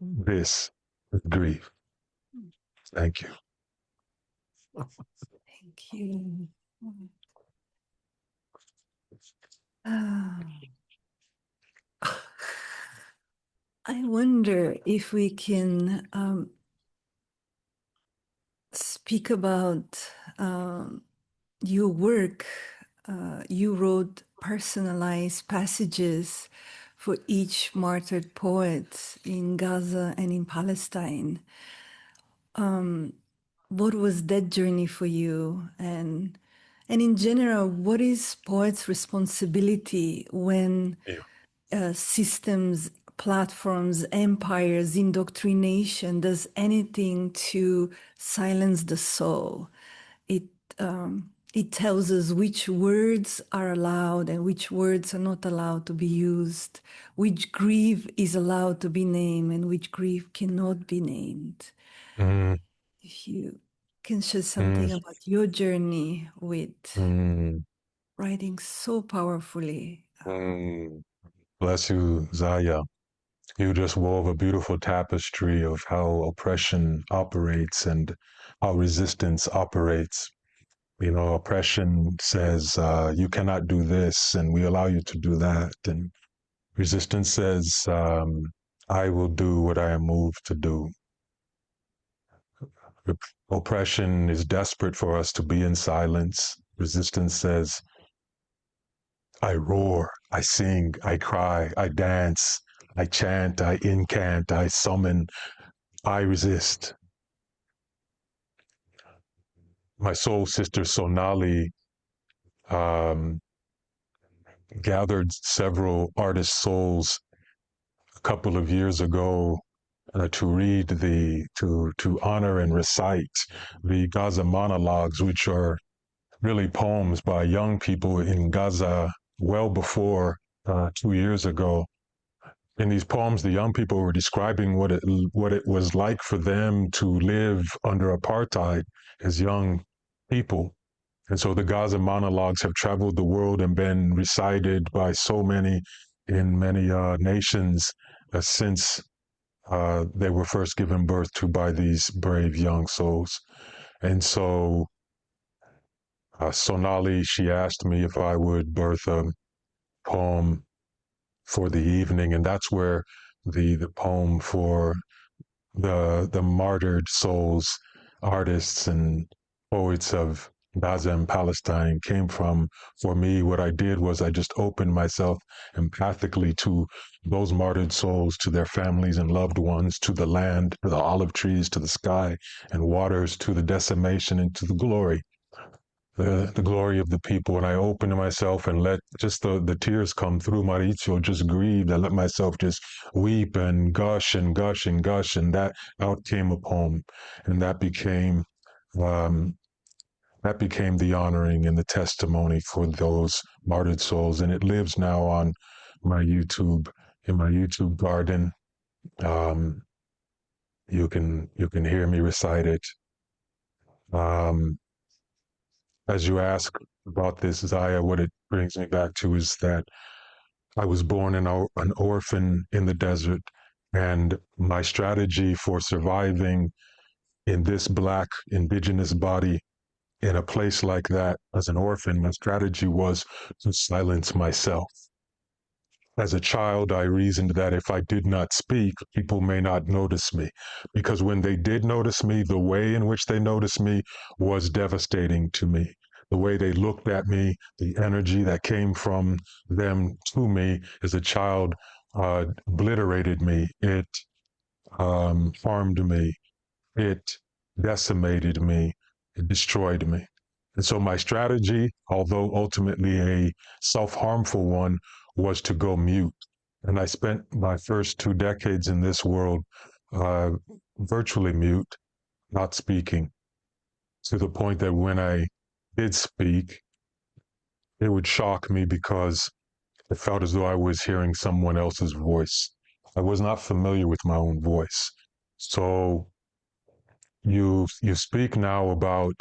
C: This is grief. Thank you.
B: Thank you. Ah. I wonder if we can speak about your work. You wrote personalized passages for each martyred poet in Gaza and in Palestine. What was that journey for you? And in general, what is poets' responsibility when systems, platforms, empires, indoctrination does anything to silence the soul? It tells us which words are allowed and which words are not allowed to be used, which grief is allowed to be named and which grief cannot be named.
C: Mm,
B: If you can share something about your journey with writing so powerfully.
C: Bless you, Zaya. You just wove a beautiful tapestry of how oppression operates and how resistance operates. You know, oppression says you cannot do this, and we allow you to do that. And resistance says, I will do what I am moved to do. Oppression is desperate for us to be in silence. Resistance says, I roar, I sing, I cry, I dance, I chant, I incant, I summon, I resist. My soul sister Sonali gathered several artist souls a couple of years ago to read to honor and recite the Gaza monologues, which are really poems by young people in Gaza well before 2 years ago. In these poems, the young people were describing what it was like for them to live under apartheid as young people. And so the Gaza monologues have traveled the world and been recited by so many in many nations since they were first given birth to by these brave young souls. And so Sonali, she asked me if I would birth a poem for the evening, and that's where the poem for the martyred souls, artists and poets of Gaza and Palestine came from. For me, what I did was I just opened myself empathically to those martyred souls, to their families and loved ones, to the land, to the olive trees, to the sky and waters, to the decimation and to the glory. The glory of the people. And I opened myself and let just the tears come through. Maurizio just grieved. I let myself just weep and gush and gush and gush. And that out came a poem. And um, that became the honoring and the testimony for those martyred souls. And it lives now on my YouTube, in my YouTube garden. Um, you can hear me recite it. As you ask about this, Zaya, what it brings me back to is that I was born an orphan in the desert, and my strategy for surviving in this Black Indigenous body in a place like that as an orphan, my strategy was to silence myself. As a child, I reasoned that if I did not speak, people may not notice me. Because when they did notice me, the way in which they noticed me was devastating to me. The way they looked at me, the energy that came from them to me as a child obliterated me. It harmed me. It decimated me. It destroyed me. And so my strategy, although ultimately a self-harmful one, was to go mute. And I spent my first 2 decades in this world uh, virtually mute, not speaking, to the point that when I did speak, it would shock me because it felt as though I was hearing someone else's voice. I was not familiar with my own voice. So you speak now about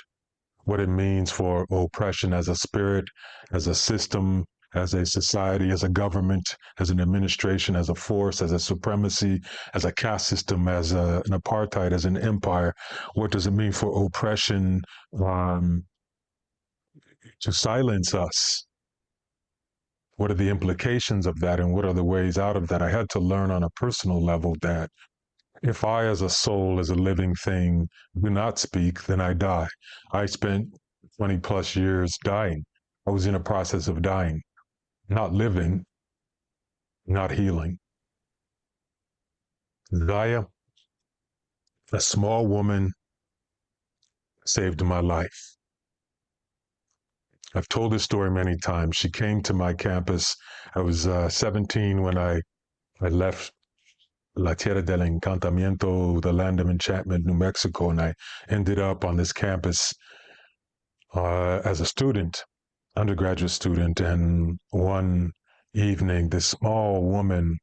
C: what it means for oppression as a spirit, as a system, as a society, as a government, as an administration, as a force, as a supremacy, as a caste system, as an apartheid, as an empire. What does it mean for oppression to silence us? What are the implications of that, and what are the ways out of that? I had to learn on a personal level that if I, as a soul, as a living thing, do not speak, then I die. I spent 20 plus years dying. I was in a process of dying, not living, not healing. Zaya, a small woman, saved my life. I've told this story many times. She came to my campus. I was 17 when I left La Tierra del Encantamiento, the land of enchantment, New Mexico, and I ended up on this campus as a student, undergraduate student. And one evening, this small woman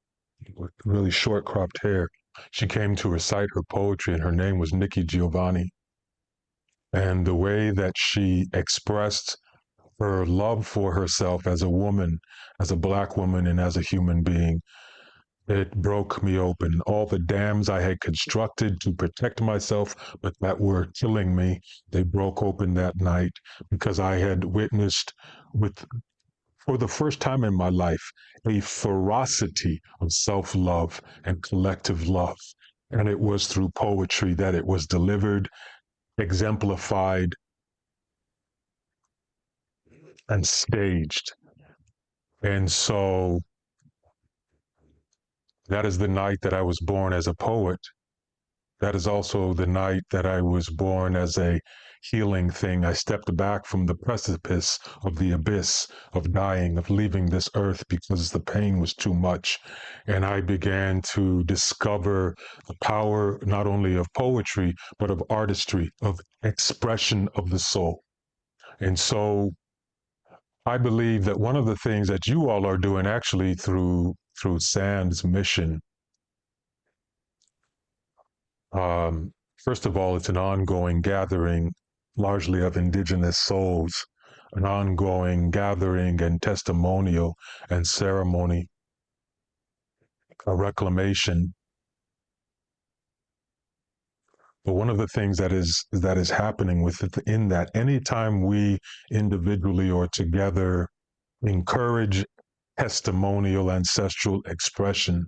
C: with really short cropped hair, she came to recite her poetry, and her name was Nikki Giovanni. And the way that she expressed her love for herself as a woman, as a Black woman, and as a human being, it broke me open. All the dams I had constructed to protect myself, but that were killing me, they broke open that night because I had witnessed, for the first time in my life, a ferocity of self-love and collective love. And it was through poetry that it was delivered, exemplified, and staged. And so that is the night that I was born as a poet. That is also the night that I was born as a healing thing. I stepped back from the precipice of the abyss of dying, of leaving this earth because the pain was too much. And I began to discover the power not only of poetry, but of artistry, of expression of the soul. And so I believe that one of the things that you all are doing actually through SAND's mission, first of all, it's an ongoing gathering, largely of Indigenous souls, an ongoing gathering and testimonial and ceremony, a reclamation. But one of the things that is happening within that, anytime we individually or together encourage testimonial ancestral expression,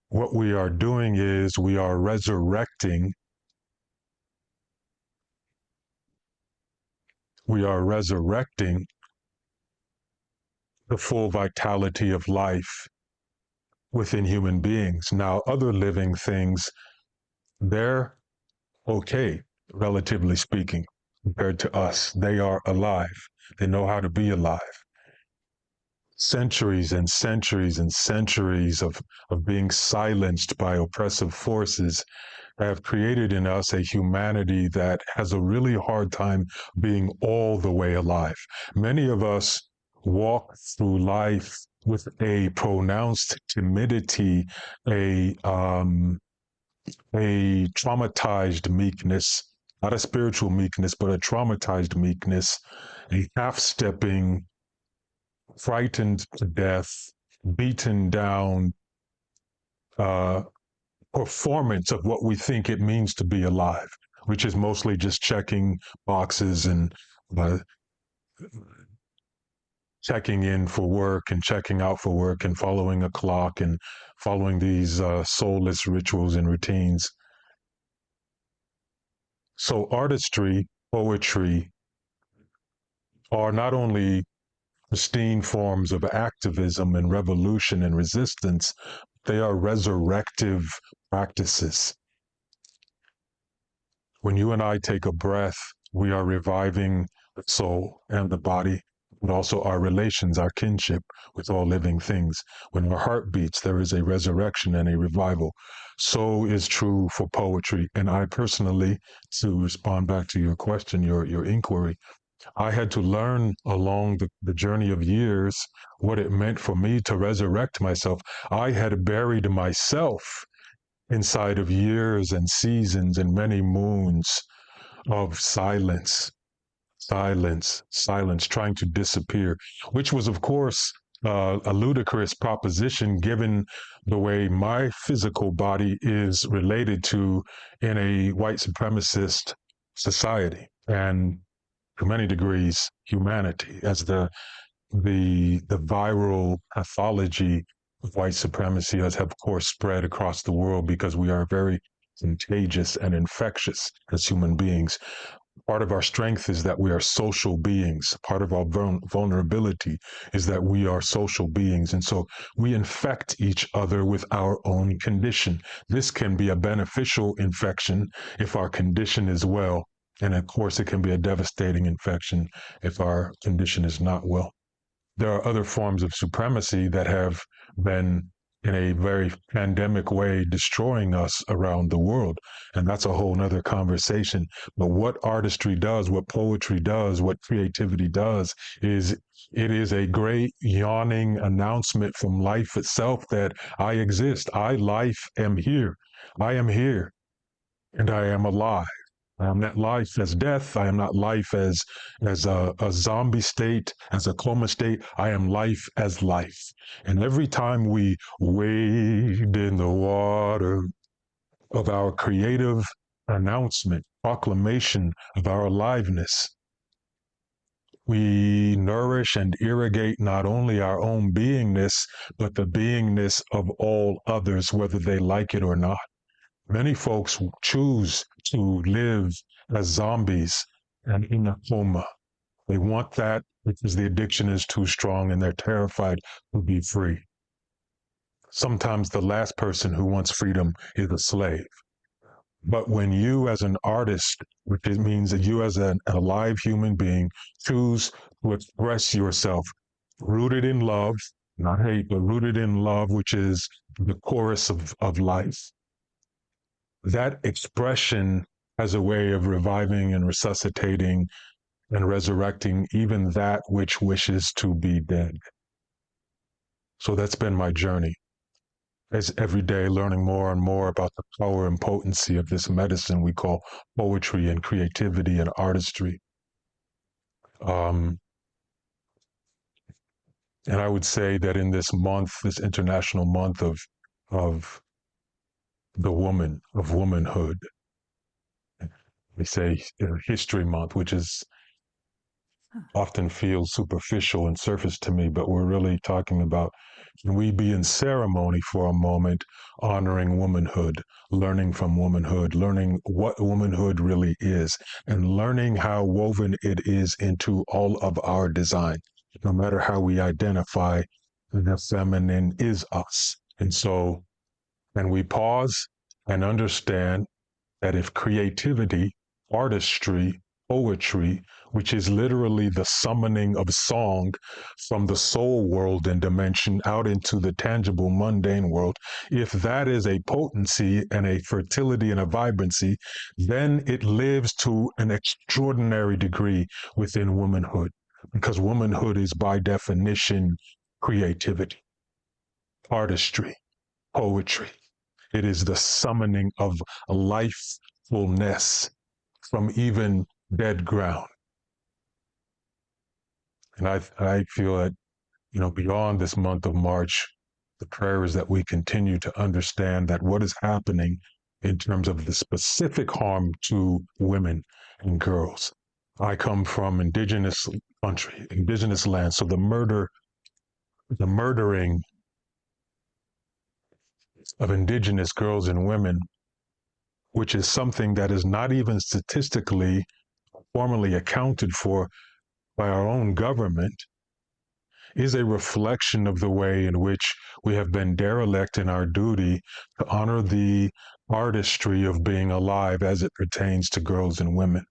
C: what we are doing is we are resurrecting we are resurrecting the full vitality of life within human beings. Now, other living things, they're okay, relatively speaking, compared to us. They are alive. They know how to be alive. Centuries and centuries and centuries of being silenced by oppressive forces have created in us a humanity that has a really hard time being all the way alive. Many of us walk through life with a pronounced timidity, a traumatized meekness, not a spiritual meekness, but a traumatized meekness, a half-stepping, frightened to death, beaten down performance of what we think it means to be alive, which is mostly just checking boxes and checking in for work and checking out for work and following a clock and following these soulless rituals and routines. So artistry, poetry are not only pristine forms of activism and revolution and resistance, they are resurrective practices. When you and I take a breath, we are reviving the soul and the body, but also our relations, our kinship with all living things. When our heart beats, there is a resurrection and a revival. So is true for poetry. And I personally, to respond back to your question, your inquiry, I had to learn along the journey of years what it meant for me to resurrect myself. I had buried myself inside of years and seasons and many moons of silence, trying to disappear, which was, of course, a ludicrous proposition given the way my physical body is related to in a white supremacist society and, to many degrees, humanity as the viral pathology of white supremacy has, of course, spread across the world because we are very contagious and infectious as human beings. Part of our strength is that we are social beings. Part of our vulnerability is that we are social beings. And so we infect each other with our own condition. This can be a beneficial infection if our condition is well. And of course, it can be a devastating infection if our condition is not well. There are other forms of supremacy that have been, in a very pandemic way, destroying us around the world. And that's a whole nother conversation. But what artistry does, what poetry does, what creativity does, is it is a great yawning announcement from life itself that I exist. Life, am here. I am here. And I am alive. I am not life as death. I am not life as a zombie state, as a coma state. I am life as life. And every time we wade in the water of our creative announcement, proclamation of our aliveness, we nourish and irrigate not only our own beingness, but the beingness of all others, whether they like it or not. Many folks choose to live as zombies and in a coma. They want that because the addiction is too strong and they're terrified to be free. Sometimes the last person who wants freedom is a slave. But when you as an artist, which means that you as an alive human being, choose to express yourself rooted in love, not hate, but rooted in love, which is the chorus of life, that expression has a way of reviving and resuscitating and resurrecting even that which wishes to be dead. So that's been my journey. As every day learning more and more about the power and potency of this medicine we call poetry and creativity and artistry. And I would say that in this month, this international month of the woman, of womanhood, we say History Month, which is often feels superficial and surface to me, but we're really talking about Can we be in ceremony for a moment, honoring womanhood, learning from womanhood, learning what womanhood really is, and learning how woven it is into all of our design? No matter how we identify, the feminine is us. And so, and we pause and understand that if creativity, artistry, poetry, which is literally the summoning of song from the soul world and dimension out into the tangible, mundane world, if that is a potency and a fertility and a vibrancy, then it lives to an extraordinary degree within womanhood, because womanhood is by definition creativity, artistry, poetry. It is the summoning of lifefulness from even dead ground. And I feel that, beyond this month of March, the prayer is that we continue to understand that what is happening in terms of the specific harm to women and girls. I come from indigenous country, indigenous land, so the murdering of indigenous girls and women, which is something that is not even statistically formally accounted for by our own government, is a reflection of the way in which we have been derelict in our duty to honor the artistry of being alive as it pertains to girls and women.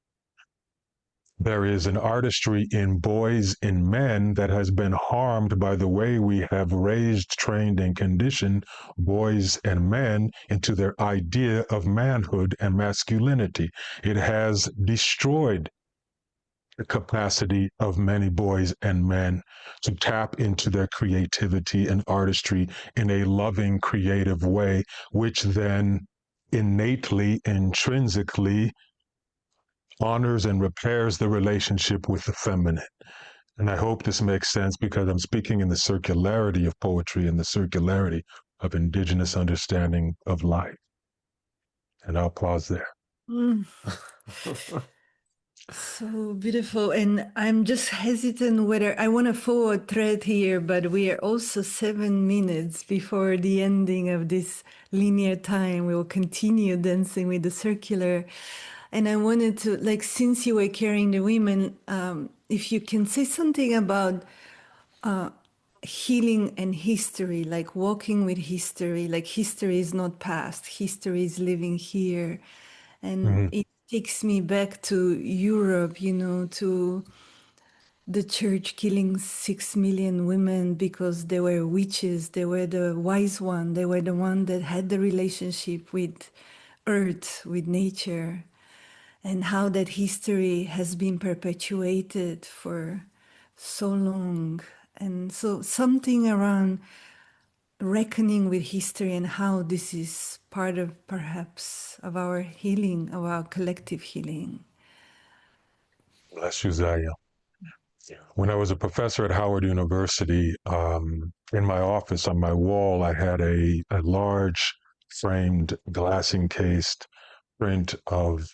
C: There is an artistry in boys and men that has been harmed by the way we have raised, trained, and conditioned boys and men into their idea of manhood and masculinity. It has destroyed the capacity of many boys and men to tap into their creativity and artistry in a loving, creative way, which then innately, intrinsically honors and repairs the relationship with the feminine. And I hope this makes sense because I'm speaking in the circularity of poetry and the circularity of indigenous understanding of life. And I'll pause there.
B: Mm. So beautiful. And I'm just hesitant whether I want to follow a thread here, but we are also 7 minutes before the ending of this linear time. We will continue dancing with the circular. And I wanted to, like, since you were carrying the women, if you can say something about healing and history, like walking with history, like history is not past, history is living here. And it takes me back to Europe, to the church killing 6 million women because they were witches, they were the wise one, they were the one that had the relationship with earth, with nature, and how that history has been perpetuated for so long. And so something around reckoning with history and how this is part of perhaps of our healing, of our collective healing.
C: Bless you, Jaiya. When I was a professor at Howard University, in my office on my wall, I had a large framed glass encased print of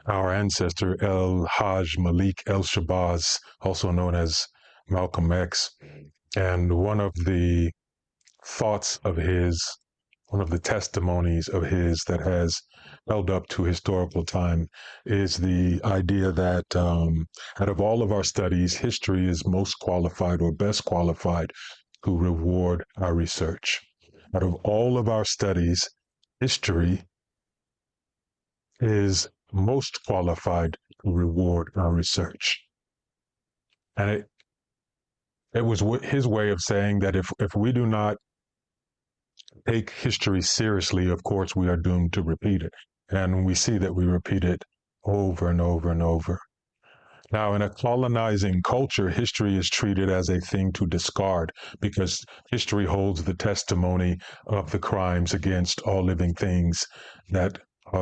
C: our ancestor El Hajj Malik El Shabazz, also known as Malcolm X. And one of the thoughts of his, one of the testimonies of his that has held up to historical time is the idea that out of all of our studies, history is most qualified or best qualified to reward our research. Out of all of our studies, history is most qualified to reward our research. And it was his way of saying that if we do not take history seriously, of course, we are doomed to repeat it. And we see that we repeat it over and over and over. Now, in a colonizing culture, history is treated as a thing to discard because history holds the testimony of the crimes against all living things that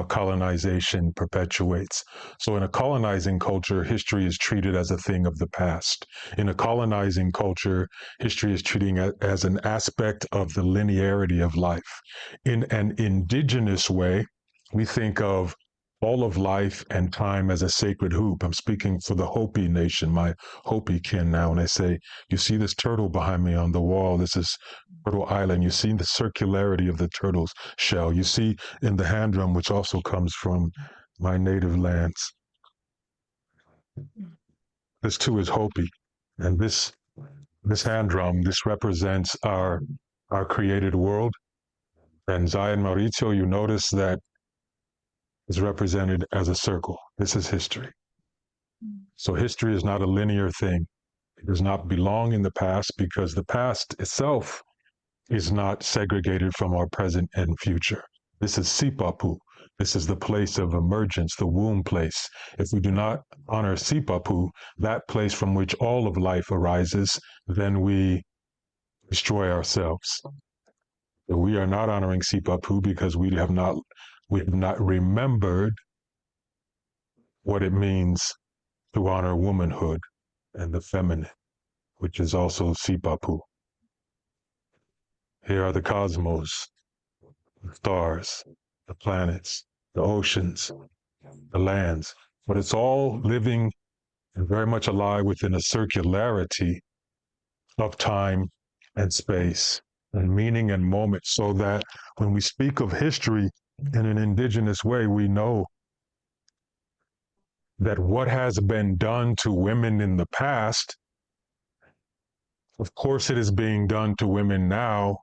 C: colonization perpetuates. So in a colonizing culture, history is treated as a thing of the past. In a colonizing culture, history is treated as an aspect of the linearity of life. In an indigenous way, we think of all of life and time as a sacred hoop. I'm speaking for the Hopi nation, my Hopi kin now, and I say, you see this turtle behind me on the wall. This is Turtle Island. You see the circularity of the turtle's shell. You see in the hand drum, which also comes from my native lands. This too is Hopi. And this hand drum, this represents our created world. And Zaya and Maurizio, you notice that is represented as a circle. This is history. So history is not a linear thing. It does not belong in the past because the past itself is not segregated from our present and future. This is Sipapu. This is the place of emergence, the womb place. If we do not honor Sipapu, that place from which all of life arises, then we destroy ourselves. So we are not honoring Sipapu because we have not remembered what it means to honor womanhood and the feminine, which is also Sipapu. Here are the cosmos, the stars, the planets, the oceans, the lands, but it's all living and very much alive within a circularity of time and space and meaning and moment, so that when we speak of history in an indigenous way, we know that what has been done to women in the past, of course it is being done to women now,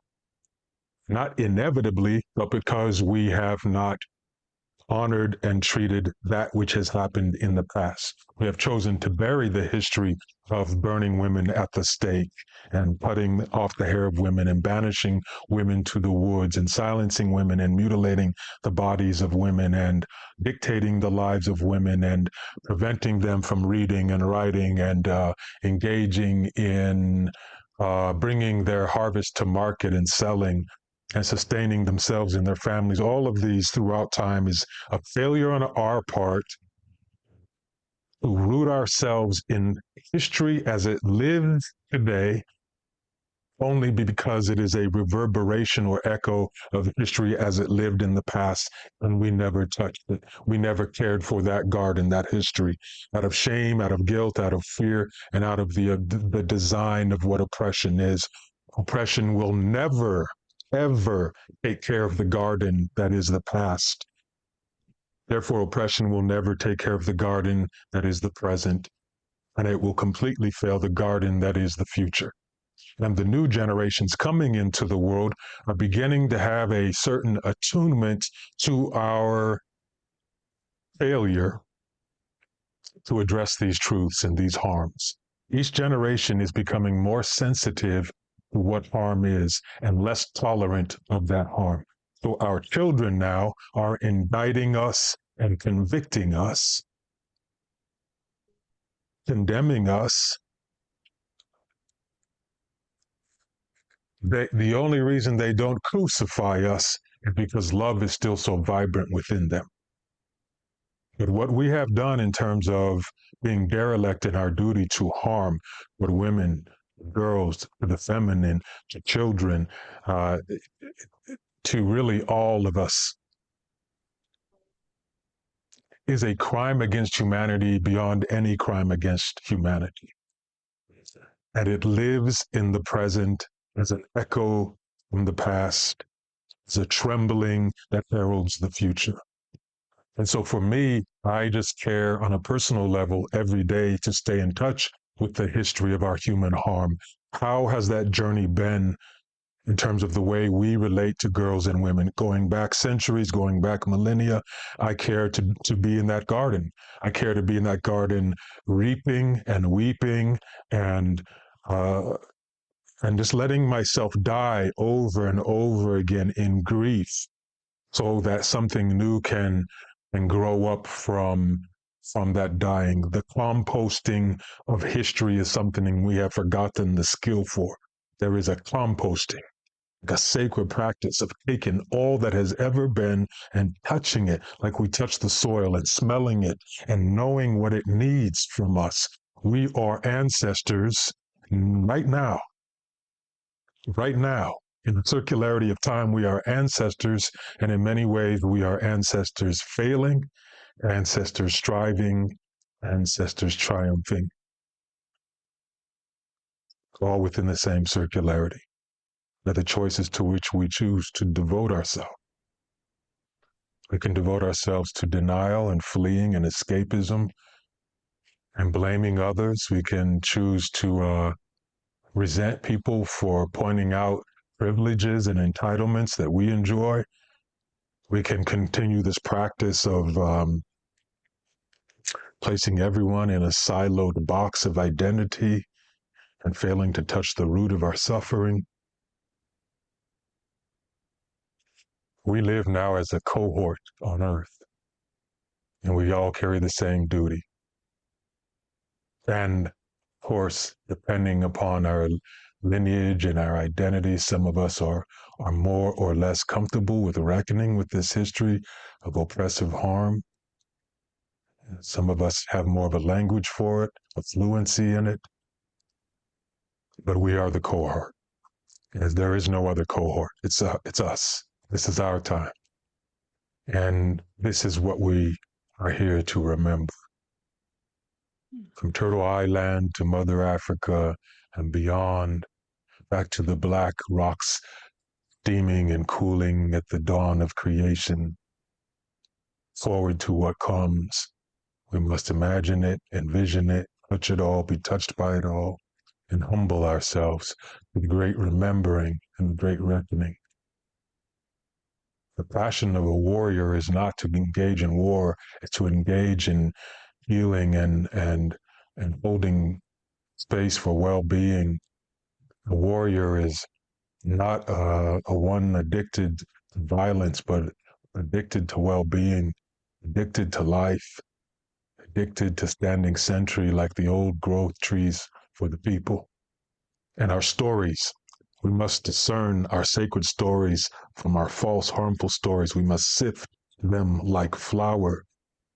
C: not inevitably, but because we have not honored and treated that which has happened in the past. We have chosen to bury the history of burning women at the stake and cutting off the hair of women and banishing women to the woods and silencing women and mutilating the bodies of women and dictating the lives of women and preventing them from reading and writing and engaging in bringing their harvest to market and selling and sustaining themselves and their families. All of these throughout time is a failure on our part to root ourselves in history as it lives today, only because it is a reverberation or echo of history as it lived in the past, and we never touched it. We never cared for that garden, that history, out of shame, out of guilt, out of fear, and out of the design of what oppression is. Oppression will never ever take care of the garden that is the past. Therefore, oppression will never take care of the garden that is the present, and it will completely fail the garden that is the future. And the new generations coming into the world are beginning to have a certain attunement to our failure to address these truths and these harms. Each generation is becoming more sensitive to what harm is and less tolerant of that harm. So our children now are indicting us and convicting us, condemning us. The only reason they don't crucify us is because love is still so vibrant within them. But what we have done in terms of being derelict in our duty to harm with women, girls, to the feminine, to children, to really all of us, is a crime against humanity beyond any crime against humanity. And it lives in the present as an echo from the past, as a trembling that heralds the future. And so for me, I just care on a personal level every day to stay in touch with the history of our human harm. How has that journey been in terms of the way we relate to girls and women, going back centuries, going back millennia? I care to be in that garden. I care to be in that garden, reaping and weeping and just letting myself die over and over again in grief, so that something new can grow up from that dying. The composting of history is something we have forgotten the skill for. There is a composting, a sacred practice of taking all that has ever been and touching it like we touch the soil and smelling it and knowing what it needs from us. We are ancestors right now. Right now, in the circularity of time, we are ancestors, and in many ways, we are ancestors failing ancestors striving, ancestors triumphing, all within the same circularity. They're the choices to which we choose to devote ourselves. We can devote ourselves to denial and fleeing and escapism and blaming others. We can choose to resent people for pointing out privileges and entitlements that we enjoy. We can continue this practice of placing everyone in a siloed box of identity and failing to touch the root of our suffering. We live now as a cohort on Earth, and we all carry the same duty. And of course, depending upon our lineage and our identity, some of us are more or less comfortable with reckoning with this history of oppressive harm. Some of us have more of a language for it, a fluency in it. But we are the cohort. As there is no other cohort. It's us. This is our time. And this is what we are here to remember. From Turtle Island to Mother Africa and beyond, back to the black rocks steaming and cooling at the dawn of creation, forward to what comes. We must imagine it, envision it, touch it all, be touched by it all, and humble ourselves with great remembering and great reckoning. The passion of a warrior is not to engage in war, it's to engage in healing and holding space for well-being. A warrior is not a one addicted to violence, but addicted to well-being, addicted to life, addicted to standing sentry like the old growth trees for the people. And our stories, we must discern our sacred stories from our false, harmful stories. We must sift them like flour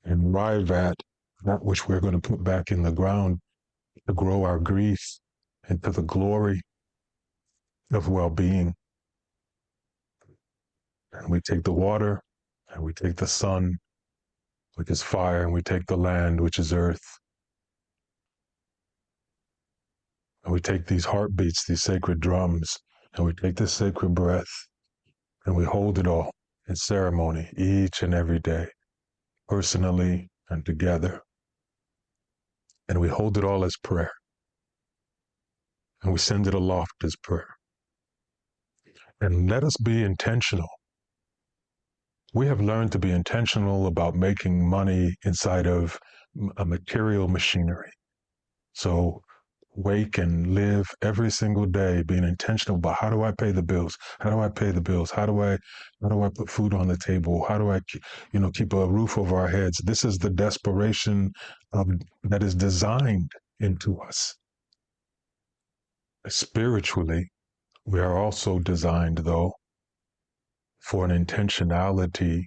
C: and arrive at that which we're going to put back in the ground to grow our grief into the glory of well-being. And we take the water, and we take the sun, which is fire, and we take the land, which is earth. And we take these heartbeats, these sacred drums, and we take this sacred breath, and we hold it all in ceremony each and every day, personally and together. And we hold it all as prayer. And we send it aloft as prayer. And let us be intentional. We have learned to be intentional about making money inside of a material machinery. So wake and live every single day being intentional about how do I pay the bills? How do I pay the bills? How do I put food on the table? How do I keep a roof over our heads? This is the desperation that is designed into us. Spiritually, we are also designed, though, for an intentionality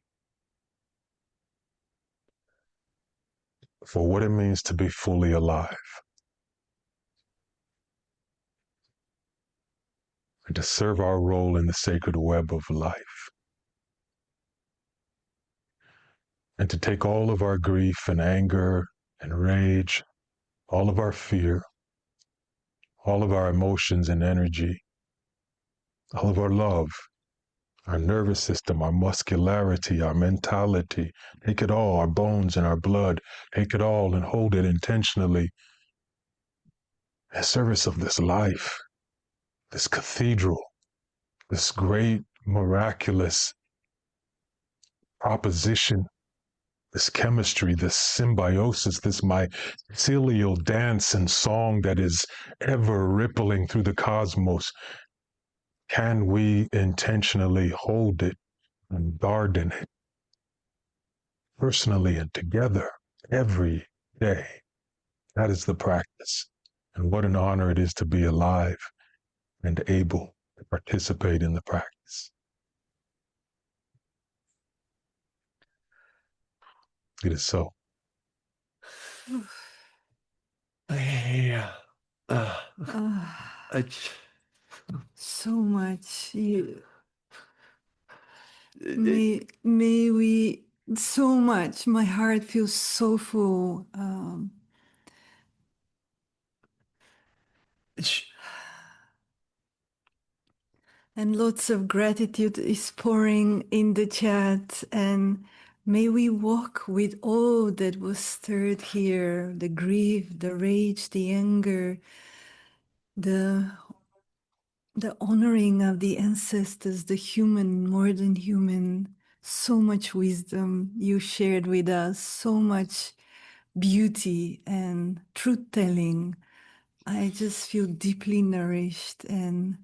C: for what it means to be fully alive. And to serve our role in the sacred web of life. And to take all of our grief and anger and rage, all of our fear, all of our emotions and energy, all of our love, our nervous system, our muscularity, our mentality, take it all, our bones and our blood, take it all and hold it intentionally in service of this life, this cathedral, this great, miraculous proposition, this chemistry, this symbiosis, this mycelial dance and song that is ever rippling through the cosmos. Can we intentionally hold it and garden it personally and together every day? That is the practice. And what an honor it is to be alive and able to participate in the practice. It is so.
A: Yeah.
B: So much. May we so much. My heart feels so full. And lots of gratitude is pouring in the chat. And may we walk with all that was stirred here, the grief, the rage, the anger, the honoring of the ancestors, the human, more than human. So much wisdom you shared with us, so much beauty and truth telling. I just feel deeply nourished, and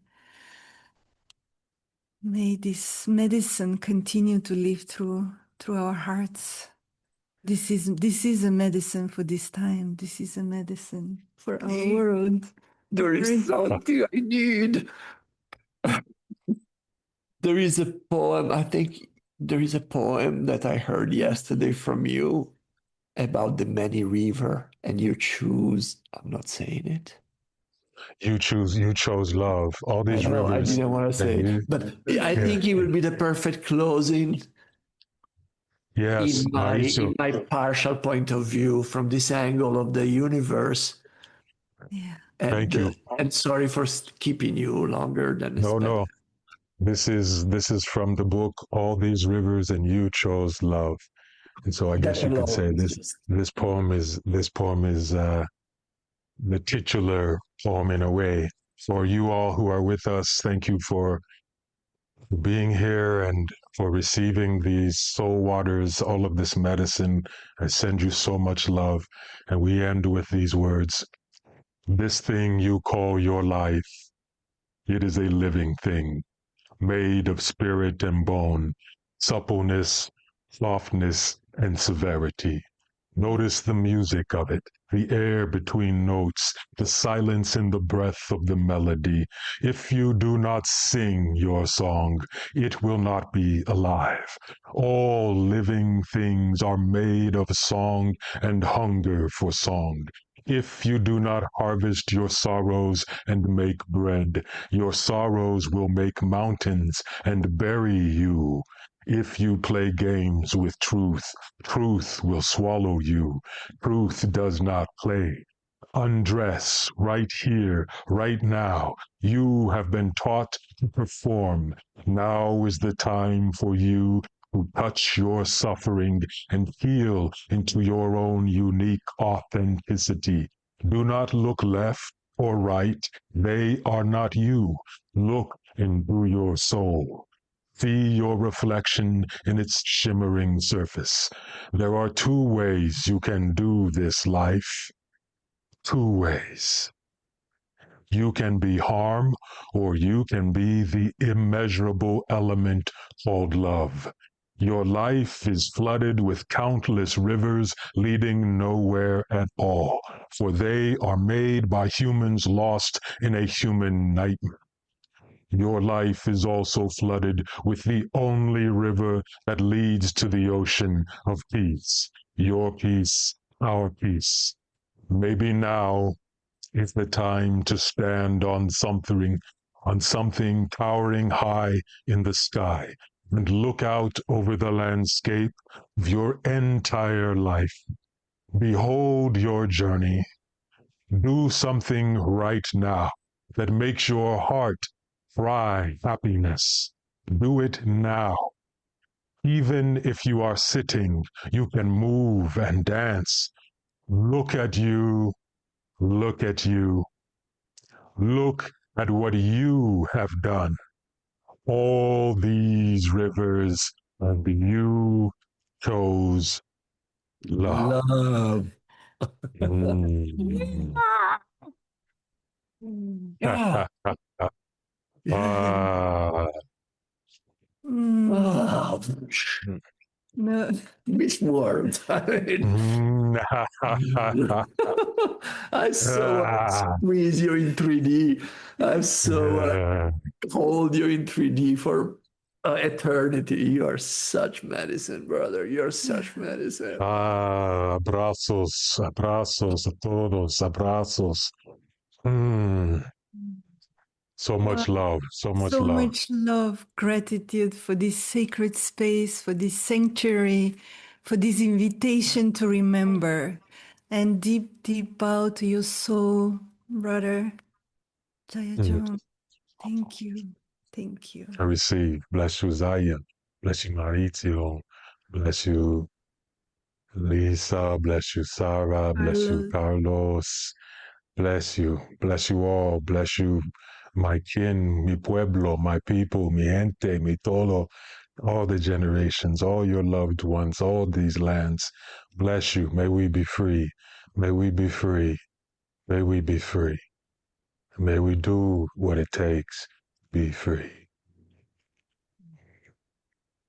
B: may this medicine continue to live through our hearts. This is a medicine for this time. This is a medicine for our world.
A: There is something I need. There is a poem, I think there is a poem that I heard yesterday from you about the many river, and you choose, I'm not saying it.
C: You chose love. All
A: I
C: these
A: know, I
C: rivers.
A: didn't want to say it, but I think it will be the perfect closing
C: Yes, Mauricio.
A: in my partial point of view from this angle of the universe.
B: Yeah.
C: Thank you.
A: And sorry for keeping you longer than expected.
C: No. This is from the book All These Rivers, and you chose love. And so I guess you could say this poem is the titular poem in a way. For you all who are with us, thank you for being here and for receiving these soul waters, all of this medicine. I send you so much love. And we end with these words. This thing you call your life, it is a living thing, made of spirit and bone, suppleness, softness, and severity. Notice the music of it, the air between notes, the silence in the breath of the melody. If you do not sing your song, it will not be alive. All living things are made of song and hunger for song. If you do not harvest your sorrows and make bread, your sorrows will make mountains and bury you. If you play games with truth, truth will swallow you. Truth does not play. Undress right here, right now. You have been taught to perform. Now is the time for you to touch your suffering and feel into your own unique authenticity. Do not look left or right. They are not you. Look into your soul. See your reflection in its shimmering surface. There are two ways you can do this life. Two ways. You can be harm, or you can be the immeasurable element called love. Your life is flooded with countless rivers leading nowhere at all, for they are made by humans lost in a human nightmare. Your life is also flooded with the only river that leads to the ocean of peace. Your peace, our peace. Maybe now is the time to stand on something towering high in the sky and look out over the landscape of your entire life. Behold your journey. Do something right now that makes your heart cry happiness. Do it now. Even if you are sitting, you can move and dance. Look at you. Look at you. Look at what you have done. All these rivers, and you chose love.
A: Love.
C: Mm.
A: Yeah.
C: Ah.
A: Oh,
B: No.
A: which word? I mean, I so want to
C: Ah.
A: squeeze you in 3D. I so want to hold you in 3D for eternity. You are such medicine, brother. You're such medicine.
C: Abrazos, abrazos a todos, abrazos. Mm. So much love, so much
B: So
C: love.
B: much love, gratitude for this sacred space, for this sanctuary, for this invitation to remember. And deep, deep bow to your soul, brother Jaiya
C: Mm.
B: John. Thank you. Thank you.
C: I receive. Bless you, Zaya. Bless you, Maurizio. Bless you, Lisa. Bless you, Sarah. Bless you,
B: Carlos.
C: Carlos. Bless you. Bless you all. Bless you, my kin, mi pueblo, my people, mi gente, mi todo, all the generations, all your loved ones, all these lands. Bless you. May we be free. May we be free. May we be free. May we do what it takes to be free.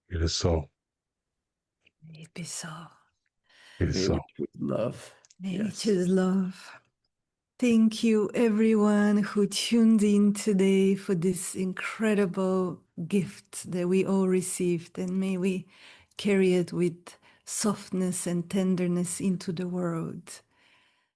C: It is so.
B: May it be so.
C: It is
A: May
C: so.
A: we choose love.
B: May we
A: Yes.
B: choose love. Thank you, everyone who tuned in today for this incredible gift that we all received. And may we carry it with softness and tenderness into the world.